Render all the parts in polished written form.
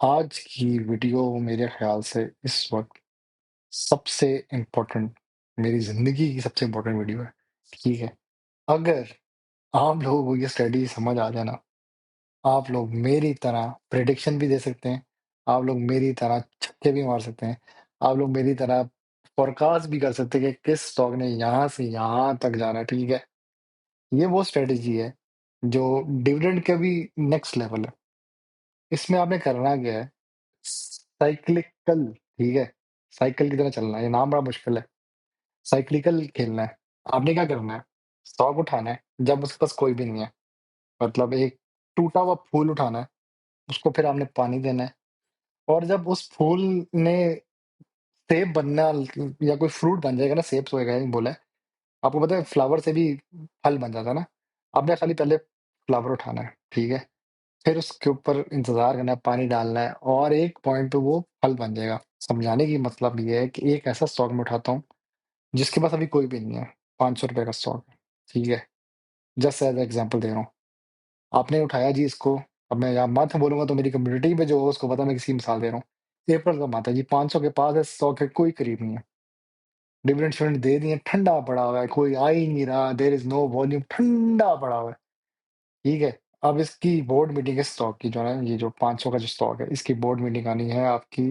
आज की वीडियो मेरे ख़्याल से इस वक़्त सबसे इम्पोर्टेंट मेरी ज़िंदगी की सबसे इम्पोर्टेंट वीडियो है, ठीक है? अगर आप लोगों को ये स्टडी समझ आ जाए ना, आप लोग मेरी तरह प्रेडिक्शन भी दे सकते हैं, आप लोग मेरी तरह छक्के भी मार सकते हैं, आप लोग मेरी तरह फ़ोरकास्ट भी कर सकते हैं कि किस स्टॉक ने यहाँ से यहाँ तक जाना है, ठीक है? ये वो स्ट्रैटेजी है, जो डिविडेंड का भी नेक्स्ट लेवल है। इसमें आपने करना क्या है साइक्लिकल, ठीक है? साइकिल की तरह चलना है, ये नाम बड़ा मुश्किल है। साइक्लिकल खेलना है। आपने क्या करना है, स्टॉक उठाना है, जब उसके पास कोई भी नहीं है, मतलब एक टूटा हुआ फूल उठाना है, उसको फिर आपने पानी देना है और जब उस फूल ने सेब बनना या कोई फ्रूट बन जाएगा ना, सेब तो होएगा ही बोला है। आपको पता है फ्लावर से भी फल बन जाता है ना? आपने खाली पहले फ्लावर उठाना है, ठीक है? फिर उसके ऊपर इंतज़ार करना है, पानी डालना है और एक पॉइंट पे वो फल बन जाएगा। समझाने की मतलब ये है कि एक ऐसा स्टॉक मैं उठाता हूँ, जिसके पास अभी कोई भी नहीं है, ₹500 का स्टॉक है, ठीक है? जस्ट एज़ एग्ज़ाम्पल दे रहा हूँ। आपने उठाया जी इसको, अब मैं यहाँ मंथ बोलूँगा तो मेरी कम्युनिटी में जो हो उसको पता है मैं किसकी मिसाल दे रहा हूँ। अप्रैल का मंथ है जी, 500 के पास है, स्टॉक है, कोई करीब नहीं है। डिविडेंड-शिविडेंड दे दिए, ठंडा पड़ा हुआ है, कोई आ ही नहीं रहा, देयर इज़ नो वॉल्यूम, ठंडा पड़ा हुआ है, ठीक है? अब इसकी बोर्ड मीटिंग है स्टॉक की जो है, ये जो 500 का जो स्टॉक है, इसकी बोर्ड मीटिंग आनी है आपकी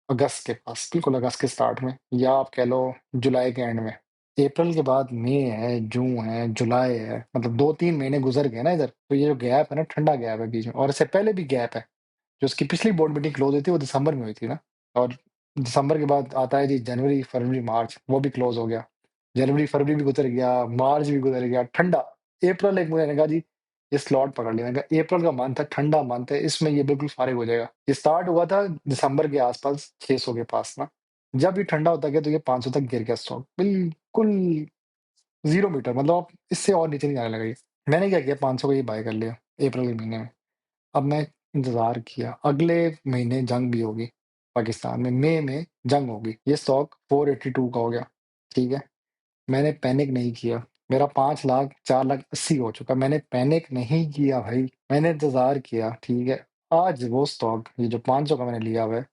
अगस्त के पास, बिल्कुल अगस्त के स्टार्ट में या आप कह लो जुलाई के एंड में। अप्रैल के बाद मई है, जून है, जुलाई है, मतलब 2-3 महीने गुज़र गए ना इधर, तो ये जो गैप है ना, ठंडा गैप है बीच में और इससे पहले भी गैप है। जो उसकी पिछली बोर्ड मीटिंग क्लोज़ हुई थी, वो दिसंबर में हुई थी ना और दिसंबर के बाद आता है जी जनवरी, फरवरी, मार्च, वो भी क्लोज़ हो गया। जनवरी, फरवरी भी गुज़र गया, मार्च भी गुज़र गया, ठंडा। अप्रैल एक मैंने कहा जी, ये स्लॉट पकड़ लिया। मैंने कहा अप्रैल का मंथ है, ठंडा मंथ है, इसमें ये बिल्कुल फ़ारिग हो जाएगा। ये स्टार्ट हुआ था दिसंबर के आस-पास 600 के पास ना। जब ये ठंडा होता गया, तो ये 500 तक गिर गया स्टॉक, बिल्कुल 0 मीटर मतलब आप इससे और नीचे नहीं जाने लगा ये। मैंने क्या किया 500 का ये बाय कर लिया अप्रैल के महीने में। अब मैं इंतज़ार किया, अगले महीने जंग भी होगी पाकिस्तान में, मई में जंग होगी। ये स्टॉक 482 का हो गया, ठीक है? मैंने पैनिक नहीं किया। मेरा 5 लाख 4 लाख 80 हो चुका, मैंने पैनिक नहीं किया भाई, मैंने इंतज़ार किया, ठीक है? आज वो स्टॉक ये जो 500 का मैंने लिया हुआ है,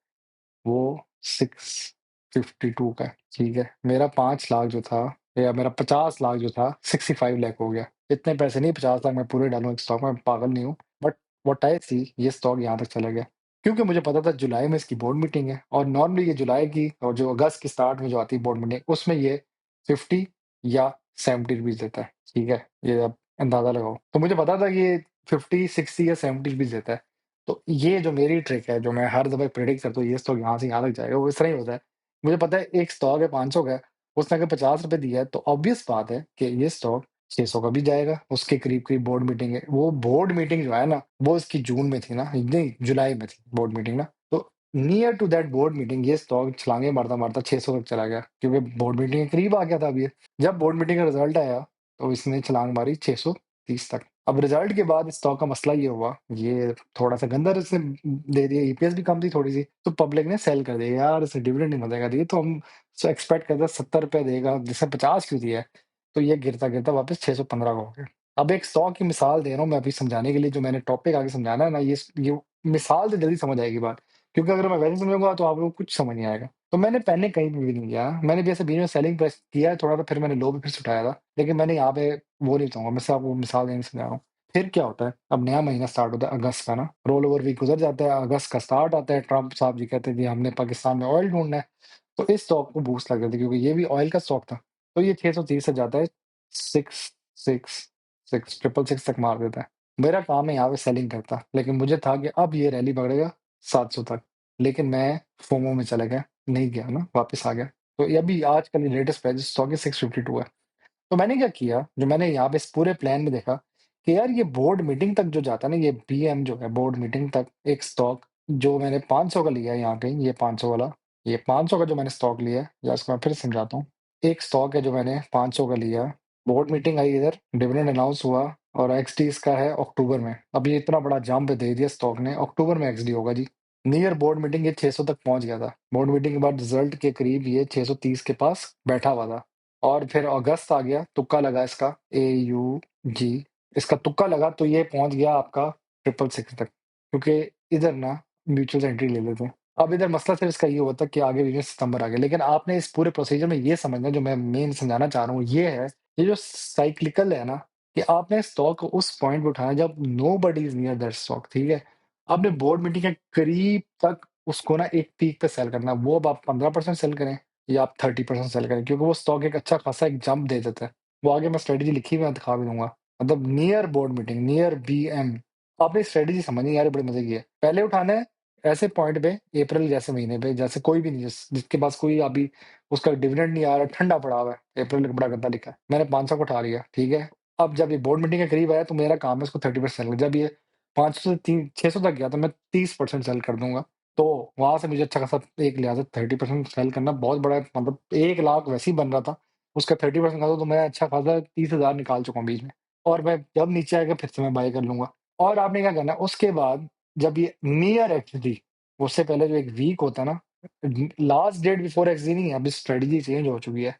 वो 652 का है, ठीक है? मेरा 5 लाख जो था या मेरा 50 लाख जो था 65 लाख हो गया। इतने पैसे नहीं 50 लाख मैं पूरे डालूँ एक स्टॉक में, पागल नहीं हूँ। बट व्हाट आई सी ये स्टॉक यहाँ तक चला गया। क्योंकि मुझे पता था जुलाई में इसकी बोर्ड मीटिंग है और नॉर्मली ये जुलाई की और जो अगस्त के स्टार्ट में जो आती है बोर्ड मीटिंग, उसमें ये 50 या 70 रुपीज़ देता है, ठीक है? ये आप अंदाज़ा लगाओ। तो मुझे पता था कि ये 50, 60 या 70 रुपीज़ देता है। तो ये जो मेरी ट्रिक है, जो मैं हर दफ़ा प्रेडिक्ट करता हूँ, ये स्टॉक यहाँ से यहाँ तक जाएगा, वो इस तरह ही होता है। मुझे पता है एक स्टॉक है 500 का है, उसने अगर ₹50 दिया है, तो ऑब्वियस बात है कि ये स्टॉक 600 का भी जाएगा, उसके करीब-करीब बोर्ड मीटिंग है। वो बोर्ड मीटिंग जो है ना, वो इसकी जून में थी ना, नहीं जुलाई में थी बोर्ड मीटिंग ना। तो near to that board meeting ये स्टॉक छलांगे मारता-मारता 600 तक चला गया, क्योंकि बोर्ड मीटिंग के करीब आ गया था अब ये। जब बोर्ड मीटिंग का रिज़ल्ट आया, तो इसने छलांग मारी 630 तक। अब रिज़ल्ट के बाद स्टॉक का मसला ये हुआ, ये थोड़ा-सा गंदा इसने दे दिया, ईपीएस भी कम थी थोड़ी-सी, तो पब्लिक ने सेल कर दिया, यार इसे डिविडेंड नहीं मिलेगा, ये तो हम एक्सपेक्ट करते हैं ₹70 देगा, जिसने 50 क्यों दिया है? तो ये गिरता-गिरता वापस 615 का हो गया। अब एक स्टॉक की मिसाल दे रहा हूँ मैं अभी समझाने के लिए, जो मैंने टॉपिक आगे समझाना है ना, ये मिसाल से जल्दी समझ आएगी बात, क्योंकि अगर मैं वैसे समझाऊँगा तो आप लोगों को कुछ समझ नहीं आएगा। तो मैंने पहले कहीं पे भी नहीं किया, मैंने भी ऐसे बीच में सेलिंग प्रेस किया है थोड़ा, तो फिर मैंने लो पे फिर से उठाया था, लेकिन मैंने यहाँ पे वो नहीं बताऊँगा, मैं सिर्फ आपको मिसाल देके समझा रहा हूँ। फिर क्या होता है, अब नया महीना स्टार्ट होता है अगस्त का ना, रोल ओवर वीक गुज़र जाता है, अगस्त का स्टार्ट आता है, ट्रम्प साहब जी कहते हैं जी हमने पाकिस्तान में ऑयल ढूँढना है, तो इस स्टॉक को बूस्ट लग जाती है क्योंकि ये भी ऑयल का स्टॉक था। तो ये 630 से जाता है 666 666 तक मार देता है। मेरा काम है यहाँ पे सेलिंग करता, लेकिन मुझे था कि अब ये रैली पकड़ेगा 700 तक, लेकिन मैं फोमो में चला गया, नहीं गया ना, वापस आ गया। तो ये अभी आजकल लेटेस्ट प्राइस स्टॉक है 652 है। तो मैंने क्या किया, जो मैंने यहाँ पे इस पूरे प्लान में देखा कि यार ये बोर्ड मीटिंग तक जो जाता है ना, ये बीएम जो है बोर्ड मीटिंग तक एक स्टॉक जो मैंने 500 का लिया है यहाँ कहीं, ये 500 वाला, ये 500 का जो मैंने स्टॉक लिया है, या इसको मैं फिर समझाता हूँ। एक स्टॉक है जो मैंने 500 का लिया, बोर्ड मीटिंग आई इधर, डिविडेंड अनाउंस हुआ और एक्सडी इसका है अक्टूबर में। अब ये इतना बड़ा जंप दे दिया स्टॉक ने, अक्टूबर में एक्सडी होगा जी। नियर बोर्ड मीटिंग ये 600 तक पहुंच गया था। बोर्ड मीटिंग के बाद रिजल्ट के करीब ये 630 के पास बैठा हुआ था। और फिर अगस्त आ गया, तुक्का लगा इसका AUG, इसका तुक्का लगा तो ये पहुँच गया आपका 666 तक। क्योंकि इधर ना म्यूचुअल से एंट्री ले लेते हैं। अब इधर मसला सिर्फ इसका ये हुआ था कि आगे बिज़नेस सितंबर आ गया, लेकिन आपने इस पूरे प्रोसीजर में ये समझना जो मैं मेन समझाना चाह रहा हूँ ये है, ये जो साइक्लिकल है ना, कि आपने स्टॉक को उस पॉइंट पे उठाना जब nobody is near that stock, ठीक है? आपने बोर्ड मीटिंग के करीब तक उसको ना एक पीक पे सेल करना है, वो अब आप 15% सेल करें या आप 30% सेल करें, क्योंकि वो स्टॉक एक अच्छा खासा एक जंप दे देता है। वो आगे मैं स्ट्रेटजी लिखी हुई है, दिखा भी दूँगा। मतलब near board meeting, near BM, आपने स्ट्रेटजी समझनी यार, ये बड़े मज़े की है। पहले उठाना है ऐसे पॉइंट पे, अप्रैल जैसे महीने पे, जैसे कोई भी नहीं जिसके पास कोई अभी उसका डिविडेंड नहीं आ रहा, ठंडा पड़ा हुआ है, अप्रैल बड़ा गंदा लिखा है। मैंने 500 को उठा लिया, ठीक है? अब जब ये बोर्ड मीटिंग के करीब आया तो मेरा काम है इसको 30% सेल, जब ये 500 से 600 तक गया तो मैं 30% सेल कर दूँगा। तो वहाँ से मुझे अच्छा खासा एक लिहाज़ से 30% सेल करना बहुत बड़ा है, मतलब 1 लाख वैसे ही बन रहा था, उसका 30% कर दो तो मैं अच्छा खासा 30,000 निकाल चुका हूँ बीच में। और मैं जब नीचे आएगा फिर से मैं बाय कर लूँगा। और आपने क्या करना है उसके बाद, जब ये नियर एक्चुअली, उससे पहले जो एक वीक होता है ना, लास्ट डेट बिफोर एक्सडी नहीं है, अभी स्ट्रेटजी चेंज हो चुकी है।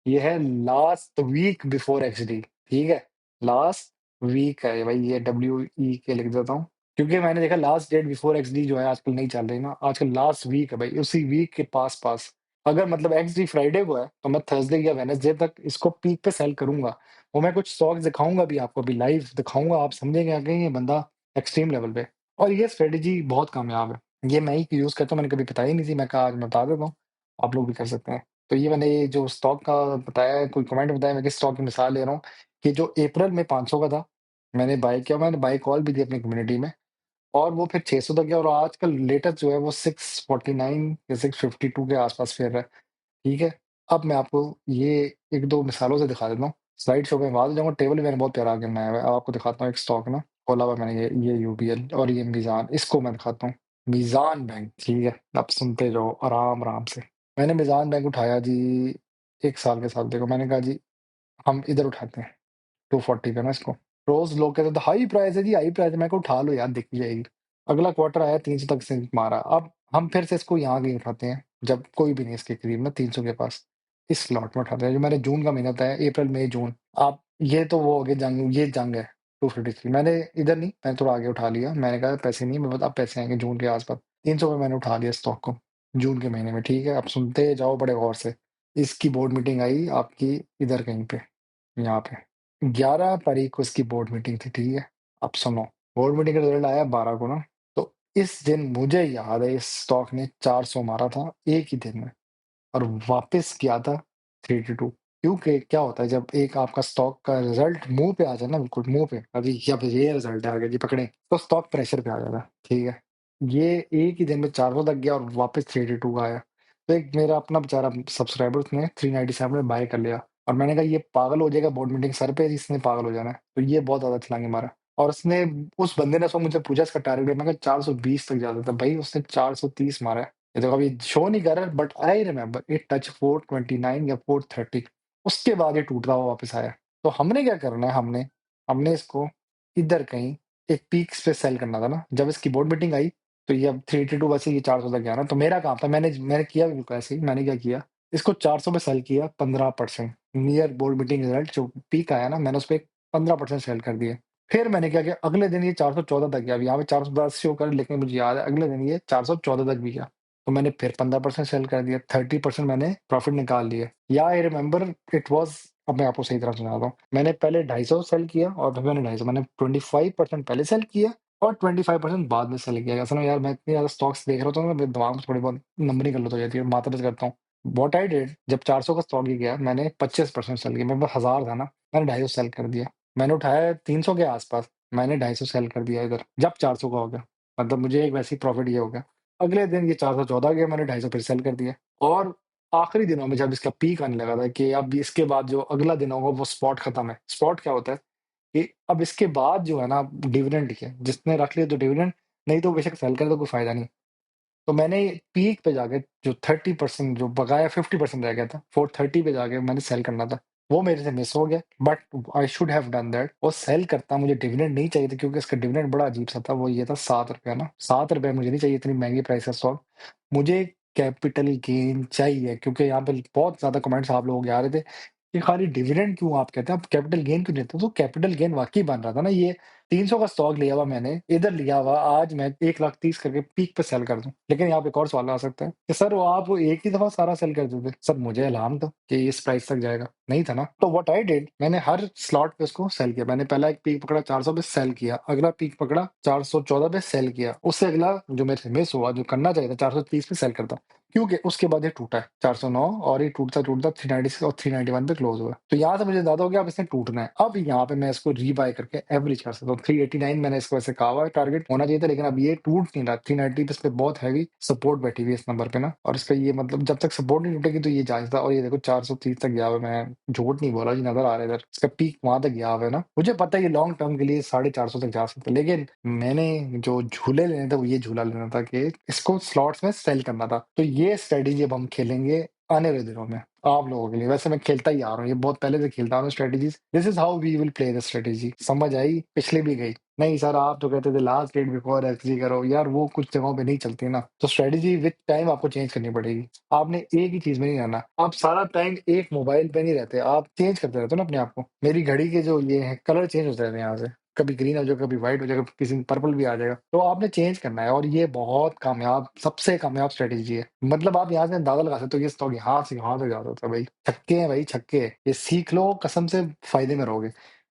ये है लास्ट वीक बिफोर एक्सडी, ठीक है? लास्ट वीक है भाई, ये WEK लिख देता हूँ, क्योंकि मैंने देखा लास्ट डेट बिफोर एक्सडी जो है आजकल नहीं चल रही ना, आजकल लास्ट वीक है भाई, उसी वीक के पास-पास। अगर मतलब एक्सडी फ्राइडे को है, तो मैं थर्सडे या वेडनेसडे तक इसको पीक पे सेल करूँगा। और मैं कुछ स्टॉक्स दिखाऊँगा भी आपको, अभी लाइव दिखाऊँगा, आप समझेंगे आगे ये बंदा एक्सट्रीम लेवल पे। और ये स्ट्रेटजी बहुत कामयाब है। ये मैं ही यूज़ करता हूँ, मैंने कभी बताई नहीं थी, मैं कहा आज मैं बता देता हूँ, आप लोग भी कर सकते हैं। तो ये मैंने ये जो स्टॉक का बताया है, कोई कमेंट बताया, मैं किस स्टॉक की मिसाल ले रहा हूँ, कि जो अप्रैल में 500 का था, मैंने बाय किया, मैंने बाय कॉल भी दी अपनी कम्युनिटी में, और वो फिर 600 तक गया और आजकल लेटेस्ट जो है वो 649 या 652 के आस-पास फिर रहा है, ठीक है? अब मैं आपको ये 1-2 मिसालों से दिखा देता हूँ। स्लाइड शो पे बाद जाऊँगा, टेबल भी मैंने बहुत प्यारा आगे बनाया हुआ है। अब आपको दिखाता हूँ एक स्टॉक ना, खोला हुआ है मैंने, ये यूबीएल और ये मीज़ान, इसको मैं दिखाता हूँ। मीज़ान बैंक, ठीक है? आप सुनते जाओ आराम-आराम से। मैंने मीज़ान बैंक उठाया जी 1 साल के साथ, देखो मैंने कहा जी हम इधर उठाते हैं, 240 पे ना इसको। रोज़ लोग कहते थे हाई प्राइस है जी, हाई प्राइस है, मैं कहा उठा लो यार देखी जाएगी। अगला क्वार्टर आया 300 तक से मारा, अब हम फिर से इसको यहाँ कहीं उठाते हैं, जब कोई भी नहीं इसके करीब ना 300 के पास, इस लॉट में उठाते हैं। जो मैंने जून का महीना बताया, अप्रैल, मई, जून, आप ये तो वो हो गए जंग, ये जंग है 253, मैंने इधर नहीं, मैंने थोड़ा आगे उठा लिया, मैंने कहा पैसे नहीं, मैं बता अब पैसे आएँगे जून के आस-पास। 300 में मैंने उठा लिया स्टॉक को, जून के महीने में, ठीक है? अब सुनते जाओ बड़े गौर से। इसकी बोर्ड मीटिंग आई आपकी इधर कहीं पे, यहाँ पे। 11 तारीख को इसकी बोर्ड मीटिंग थी, ठीक है? अब सुनो, बोर्ड मीटिंग का रिज़ल्ट आया 12 को ना, तो इस दिन मुझे याद है इस स्टॉक ने 400 मारा था एक ही दिन में, और वापस किया था 322। क्योंकि क्या होता है जब एक आपका स्टॉक का रिज़ल्ट मुँह पे आ जाए ना, बिल्कुल मुँह पे, अभी अब ये रिज़ल्ट आ गया जी पकड़ें, तो स्टॉक प्रेशर पे आ जाता है, ठीक है? ये एक ही दिन में 400 तक गया और वापस 382 का आया। तो एक मेरा अपना बेचारा सब्सक्राइबर उसने 397 में बाय कर लिया, और मैंने कहा ये पागल हो जाएगा बोर्ड मीटिंग सर पे, इसने पागल हो जाना है। तो ये बहुत ज़्यादा छलांगे मारा, और उसने, उस बंदे ने सो मुझसे पूछा इसका टारगेट, मैं कहा 420 तक जाता था भाई, उसने 430 मारा है। ये देखो अभी शो नहीं कर रहा, but I remember it touch 429 या 430, उसके बाद ये टूटता हुआ वापस आया। तो हमने क्या करना है, हमने हमने इसको इधर कहीं एक पीक्स पे सेल करना था ना, जब इसकी बोर्ड मीटिंग आई, तो ये अब 382 वैसे ये 400 तक गया ना, तो मेरा काम था, मैंने मैंने किया भी बिल्कुल ऐसे ही, मैंने क्या किया, इसको 400 पे सेल किया 15%, नियर बोर्ड मीटिंग रिजल्ट जो पीक आया ना, मैंने उसपे 15% सेल कर दिए। फिर मैंने क्या किया, अगले दिन ये 414 तक गया, अब यहाँ पे 410 शो कर, लेकिन मुझे याद है अगले दिन ये 414 तक भी गया। तो मैंने फिर 15% सेल कर दिया, 30% मैंने प्रॉफिट निकाल लिया। या आई रिमेंबर इट वाज़, अब मैं आपको सही तरह सुनाता हूँ। मैंने पहले 250 सेल किया, और फिर मैंने 250 मैंने 25% पहले सेल किया और 25% बाद में सेल किया। असल में यार मैं इतनी ज़्यादा स्टॉक्स देख रहा होता हूँ ना, मेरे दिमाग में थोड़ी बहुत नंबरिंग गलत हो जाती है, माथा दर्द करता हूँ। व्हाट आई डिड, जब 400 का स्टॉक ही गया, मैंने 25% सेल किया। मेरे पास 1000 था ना, मैंने 250 सेल कर दिया। मैंने उठाया 300 के आस-पास, मैंने 250 सेल कर दिया इधर, जब 400 का हो गया। मतलब मुझे एक वैसे ही प्रॉफिट ये हो गया। अगले दिन ये 414 गया, मैंने 250 फिर सेल कर दिया, और आखिरी दिनों में जब इसका पीक आने लगा था कि अब इसके बाद जो अगला दिन होगा वो स्पॉट खत्म है। स्पॉट क्या होता है कि अब इसके बाद जो है ना डिविडेंड ही है, जिसने रख लिया तो डिविडेंड, नहीं तो बेशक सेल करे तो कोई फ़ायदा नहीं। तो मैंने पीक पे जाके जो 30% जो बकाया 50% रह गया था, 430 पे जाके मैंने सेल करना था। वो मेरे से मिस हो गया, but I should have done that, और सेल करता मुझे डिविडेंड नहीं चाहिए था, क्योंकि इसका डिविडेंड बड़ा अजीब-सा था, वो ये था ₹7 ना, ₹7 मुझे नहीं चाहिए इतनी महँगी प्राइस का स्टॉक। मुझे कैपिटल गेन चाहिए, क्योंकि यहाँ पे बहुत ज़्यादा कमेंट्स आप लोगों के आ रहे थे कि खाली डिविडेंड क्यों आप कहते हैं, आप कैपिटल गेन क्यों देते हो? तो कैपिटल गेन वाक़ई बन रहा था ना, ये 300 का स्टॉक लिया हुआ मैंने, इधर लिया हुआ, आज मैं 1,30,000 करके पीक पे सेल कर दूँ। लेकिन यहाँ पे एक और सवाल आ सकता है कि सर वो आप वो एक ही दफ़ा सारा सेल कर दोगे? सर मुझे अलार्म था कि इस प्राइस तक जाएगा, नहीं था ना। तो व्हाट आई डिड, मैंने हर स्लॉट पे उसको सेल किया। मैंने पहला एक पीक पकड़ा 400 पे सेल किया, अगला पीक पकड़ा 414 पे सेल किया, उससे अगला जो मेरे से मिस हुआ, जो करना चाहिए था 430 पे सेल करता। क्योंकि उसके बाद ये टूटा है 409 और ये टूटता-टूटता 396 और 391 पे क्लोज़ हुआ। तो यहाँ से मुझे अंदाज़ा हो गया अब इसने टूटना है। अब यहाँ पे मैं इसको रीबाय करके एवरेज कर सकता हूँ। 389 मैंने इसको ऐसे कहा हुआ है टारगेट होना चाहिए था, लेकिन अब ये टूट नहीं रहा। 390 पे इसपे बहुत हैवी सपोर्ट बैठी हुई है इस नंबर पे ना, और इसका ये मतलब जब तक सपोर्ट नहीं टूटेगी तो ये जाँचता, और ये देखो 430 तक गया हुआ है। मैं झूठ नहीं बोला जी, नज़र आ रहा है इधर। इसका पीक वहाँ तक गया हुआ है ना। मुझे पता है ये लॉन्ग टर्म के लिए 450 तक जा सकता है, लेकिन मैंने जो झूले लेने थे वो ये झूला लेना था कि इसको स्लॉट्स में सेल करना था। तो ये स्ट्रेटेजी अब हम खेलेंगे आने वाले दिनों में आप लोगों के लिए। वैसे मैं खेलता ही आ रहा हूँ, ये बहुत पहले से खेलता आ रहा हूँ strategies. This is how we will play the strategy. समझ आई? पिछले भी गई। नहीं सर, आप तो कहते थे लास्ट डेट बिफोर एक्सजी करो, यार वो कुछ जगहों पे नहीं चलती ना, तो स्ट्रेटेजी विद टाइम आपको चेंज करनी पड़ेगी। आपने एक ही चीज में नहीं रहना, आप सारा टाइम एक मोबाइल पे नहीं रहते, आप चेंज करते रहते हो ना अपने आप को। मेरी घड़ी के जो ये है कलर चेंज होते रहते हैं यहाँ से, कभी ग्रीन हो जाएगा, कभी व्हाइट हो जाएगा, किसी दिन पर्पल भी आ जाएगा। तो आपने चेंज करना है, और ये बहुत कामयाब, सबसे कामयाब स्ट्रेटेजी है। मतलब आप यहाँ से अंदाजा लगा सकते हो ये स्टॉक यहाँ से यहाँ तक जा सकता है। भाई छक्के हैं, भाई छक्के हैं। ये सीख लो, कसम से फायदे में रहोगे।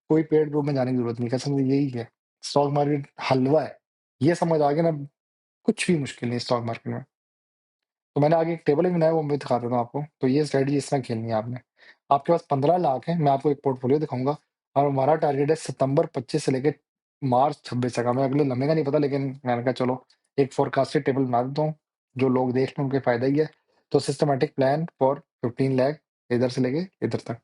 कोई पेड ग्रुप में जाने की जरूरत नहीं, कसम से यही है। स्टॉक मार्केट हलवा है, ये समझ आ गया ना। कुछ भी मुश्किल नहीं स्टॉक मार्केट में। तो मैंने आगे एक टेबल भी बनाया, वो मैं दिखा देता हूँ आपको। तो ये स्ट्रेटजी इस तरह खेलनी है आपने। आपके पास 15 लाख है, मैं आपको एक पोर्टफोलियो दिखाऊंगा, और हमारा टारगेट है सितंबर 25 से लेकर मार्च 26 तक। हमें अगले लम्बे का नहीं पता, लेकिन मैंने कहा चलो एक फोरकास्टेड टेबल बना देता हूँ, जो लोग देख लें उनके फायदा ही है। तो सिस्टमेटिक प्लान फॉर 15 लाख, इधर से लेके इधर तक।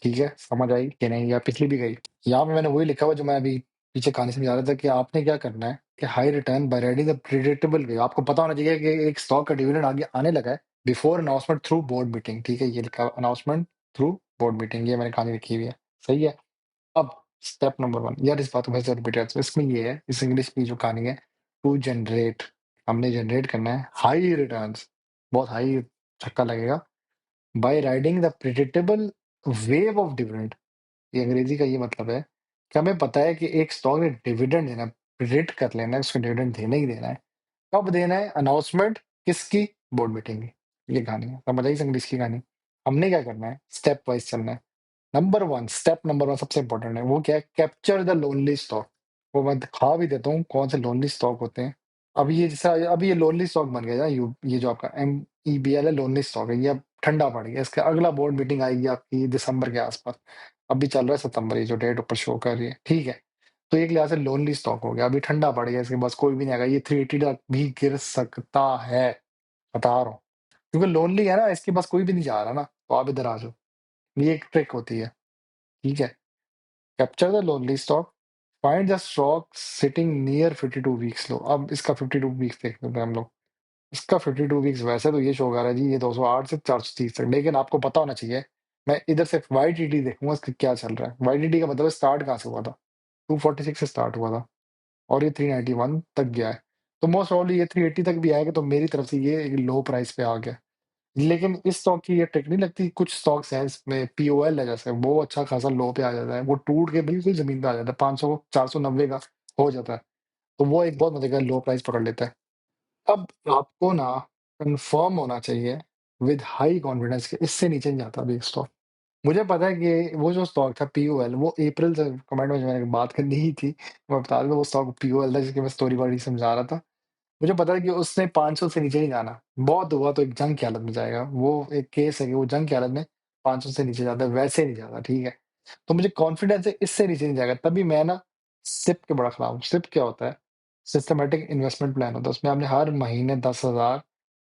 ठीक है, समझ आई कि नहीं, या पिछली भी गई? यहाँ पे मैंने वही लिखा हुआ जो मैं अभी पीछे कहानी समझा रहा था, कि आपने क्या करना है कि high return by riding the predictable way. आपको पता होना चाहिए कि एक स्टॉक का डिविडेंड आगे आने लगा है before announcement through board meeting. ठीक है, ये लिखा अनाउंसमेंट थ्रू बोर्ड मीटिंग, ये मैंने कहानी लिखी हुई है। सही है। अब स्टेप नंबर 1, यार इस बात को वैसे रिपीट करते हैं, इसमें ये है, इस इंग्लिश की जो कहानी है, टू जनरेट, हमने जनरेट करना है हाई रिटर्न्स, बहुत हाई छक्का लगेगा, by riding the predictable wave of dividend. ये अंग्रेजी का ये मतलब है कि हमें पता है कि एक स्टॉक ने डिविडेंड देना, प्रिडिक्ट कर लेना है उसको डिविडेंड देना ही देना है। कब देना है? अनाउंसमेंट किसकी? बोर्ड मीटिंग की। ये कहानी है, समझ आई इंग्लिश की कहानी। हमने क्या करना है? स्टेप वाइज चलना है। नंबर 1, स्टेप नंबर 1 सबसे इंपॉर्टेंट है, वो क्या है? Capture the lonely stock. वो मैं दिखा भी देता हूँ कौन से लोनली स्टॉक होते हैं। अब ये जैसा अभी ये लोनली स्टॉक बन गया है, ये जो आपका MEBL है, लोनली स्टॉक है, ये अब ठंडा पड़ गया। इसका अगला बोर्ड मीटिंग आएगी आपकी दिसंबर के आसपास। अभी चल रहा है सितंबर, ये जो डेट ऊपर शो कर रही है। ठीक है, तो एक लिहाज से लोनली स्टॉक हो गया, अभी ठंडा पड़ गया, इसके पास कोई भी नहीं आएगा, ये 380 तक भी गिर सकता है, बता रहा हूँ। क्योंकि लोनली है ना, इसके पास कोई भी नहीं जा रहा ना, तो आप इधर आ जाओ। ये एक ट्रिक होती है। ठीक है, capture the lonely stock, find the stock sitting near 52 weeks low. अब इसका 52 वीक्स देख लेते हैं हम लोग। इसका 52 वीक्स वैसे तो ये शो कर रहा है जी, ये 208 से 430 तक, लेकिन आपको पता होना चाहिए, मैं इधर से YTD देखूंगा इसका क्या चल रहा है। YTD का मतलब स्टार्ट कहाँ से हुआ था? 246 से स्टार्ट हुआ था, और ये 391 तक गया है। तो मोस्ट प्रॉब्ली ये 380 तक भी आएगा, तो मेरी तरफ से ये एक लो प्राइस पे आ गया। लेकिन इस स्टॉक की ये ट्रिक नहीं लगती। कुछ स्टॉक्स हैं इसमें, POL है जैसे, वो अच्छा खासा लो पे आ जाता है, वो टूट के बिल्कुल जमीन पे आ जाता है, 500 490 का हो जाता है, तो वो एक बहुत मजे का लो प्राइस पकड़ लेता है। अब आपको ना कंफर्म होना चाहिए विद हाई कॉन्फिडेंस के इससे नीचे नहीं जाता अभी स्टॉक। मुझे पता है कि वो जो स्टॉक था POL, वो अप्रैल से कमेंट में जो मैंने बात करनी ही थी, मैं बता दूं वो स्टॉक POL था, जिसकी मैं स्टोरी बड़ी समझा रहा था। मुझे पता है कि उसने 500 से नीचे नहीं जाना। बहुत हुआ तो एक जंग की हालत में जाएगा। वो एक केस है कि वो जंग की हालत में 500 से नीचे जाता है, वैसे नहीं जाता, ठीक है? तो मुझे कॉन्फिडेंस है इससे नीचे नहीं जाएगा, तभी मैं ना सिप के बड़ा खिलाफ हूँ। सिप क्या होता है? सिस्टमैटिक इन्वेस्टमेंट प्लान होता है, उसमें आपने हर महीने 10,000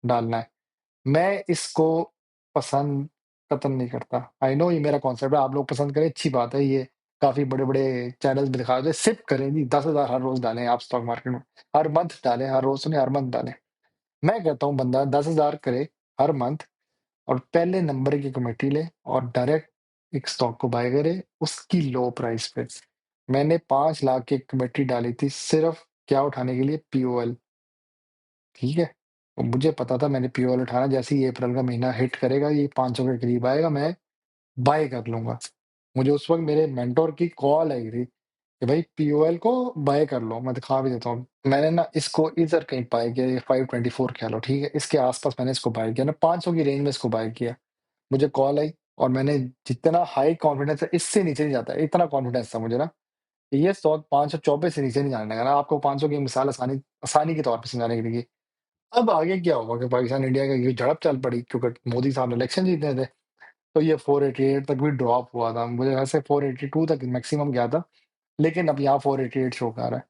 डालना है। मैं इसको पसंद कतई नहीं करता। आई नो ये मेरा कॉन्सेप्ट है, आप लोग पसंद करें अच्छी बात है, ये काफ़ी बड़े-बड़े चैनल्स में दिखा रहे हैं, सिप करें जी, 10,000 हर रोज़ डालें आप स्टॉक मार्केट में। हर मंथ डालें, हर रोज़ तो नहीं, हर मंथ डालें। मैं कहता हूँ बंदा 10,000 करे हर मंथ, और पहले नंबर की कमेटी ले और डायरेक्ट एक स्टॉक को बाय करे उसकी लो प्राइस पे। मैंने 5 लाख की कमेटी डाली थी सिर्फ क्या उठाने के लिए? POL। ठीक है? और मुझे पता था मैंने POL उठाना, जैसे ही अप्रैल का महीना हिट करेगा, ये 500 के करीब आएगा, मैं बाय कर लूँगा। मुझे उस वक़्त मेरे मेंटर की कॉल आई थी कि भाई पीओएल को बाय कर लो, मैं दिखा भी देता हूँ। मैंने ना इसको इधर कहीं बाय किया, ये 524 कह लो, ठीक है? इसके आस-पास मैंने इसको बाय किया ना, 500 की रेंज में इसको बाय किया। मुझे कॉल आई और मैंने जितना हाई कॉन्फिडेंस है, इससे नीचे नहीं जाता है, इतना कॉन्फिडेंस था मुझे ना, कि ये स्टॉक 524 से नीचे नहीं जाने देगा ना। आपको 500 की मिसाल आसानी आसानी के तौर पे समझाने के लिए। अब आगे क्या हुआ कि पाकिस्तान इंडिया का ये झड़प चल पड़ी क्योंकि मोदी साहब ने इलेक्शन जीतने थे। तो ये 488 तक भी ड्रॉप हुआ था। मुझे वैसे 482 तक मैक्सिमम गया था, लेकिन अब यहाँ 488 शो कर रहा है।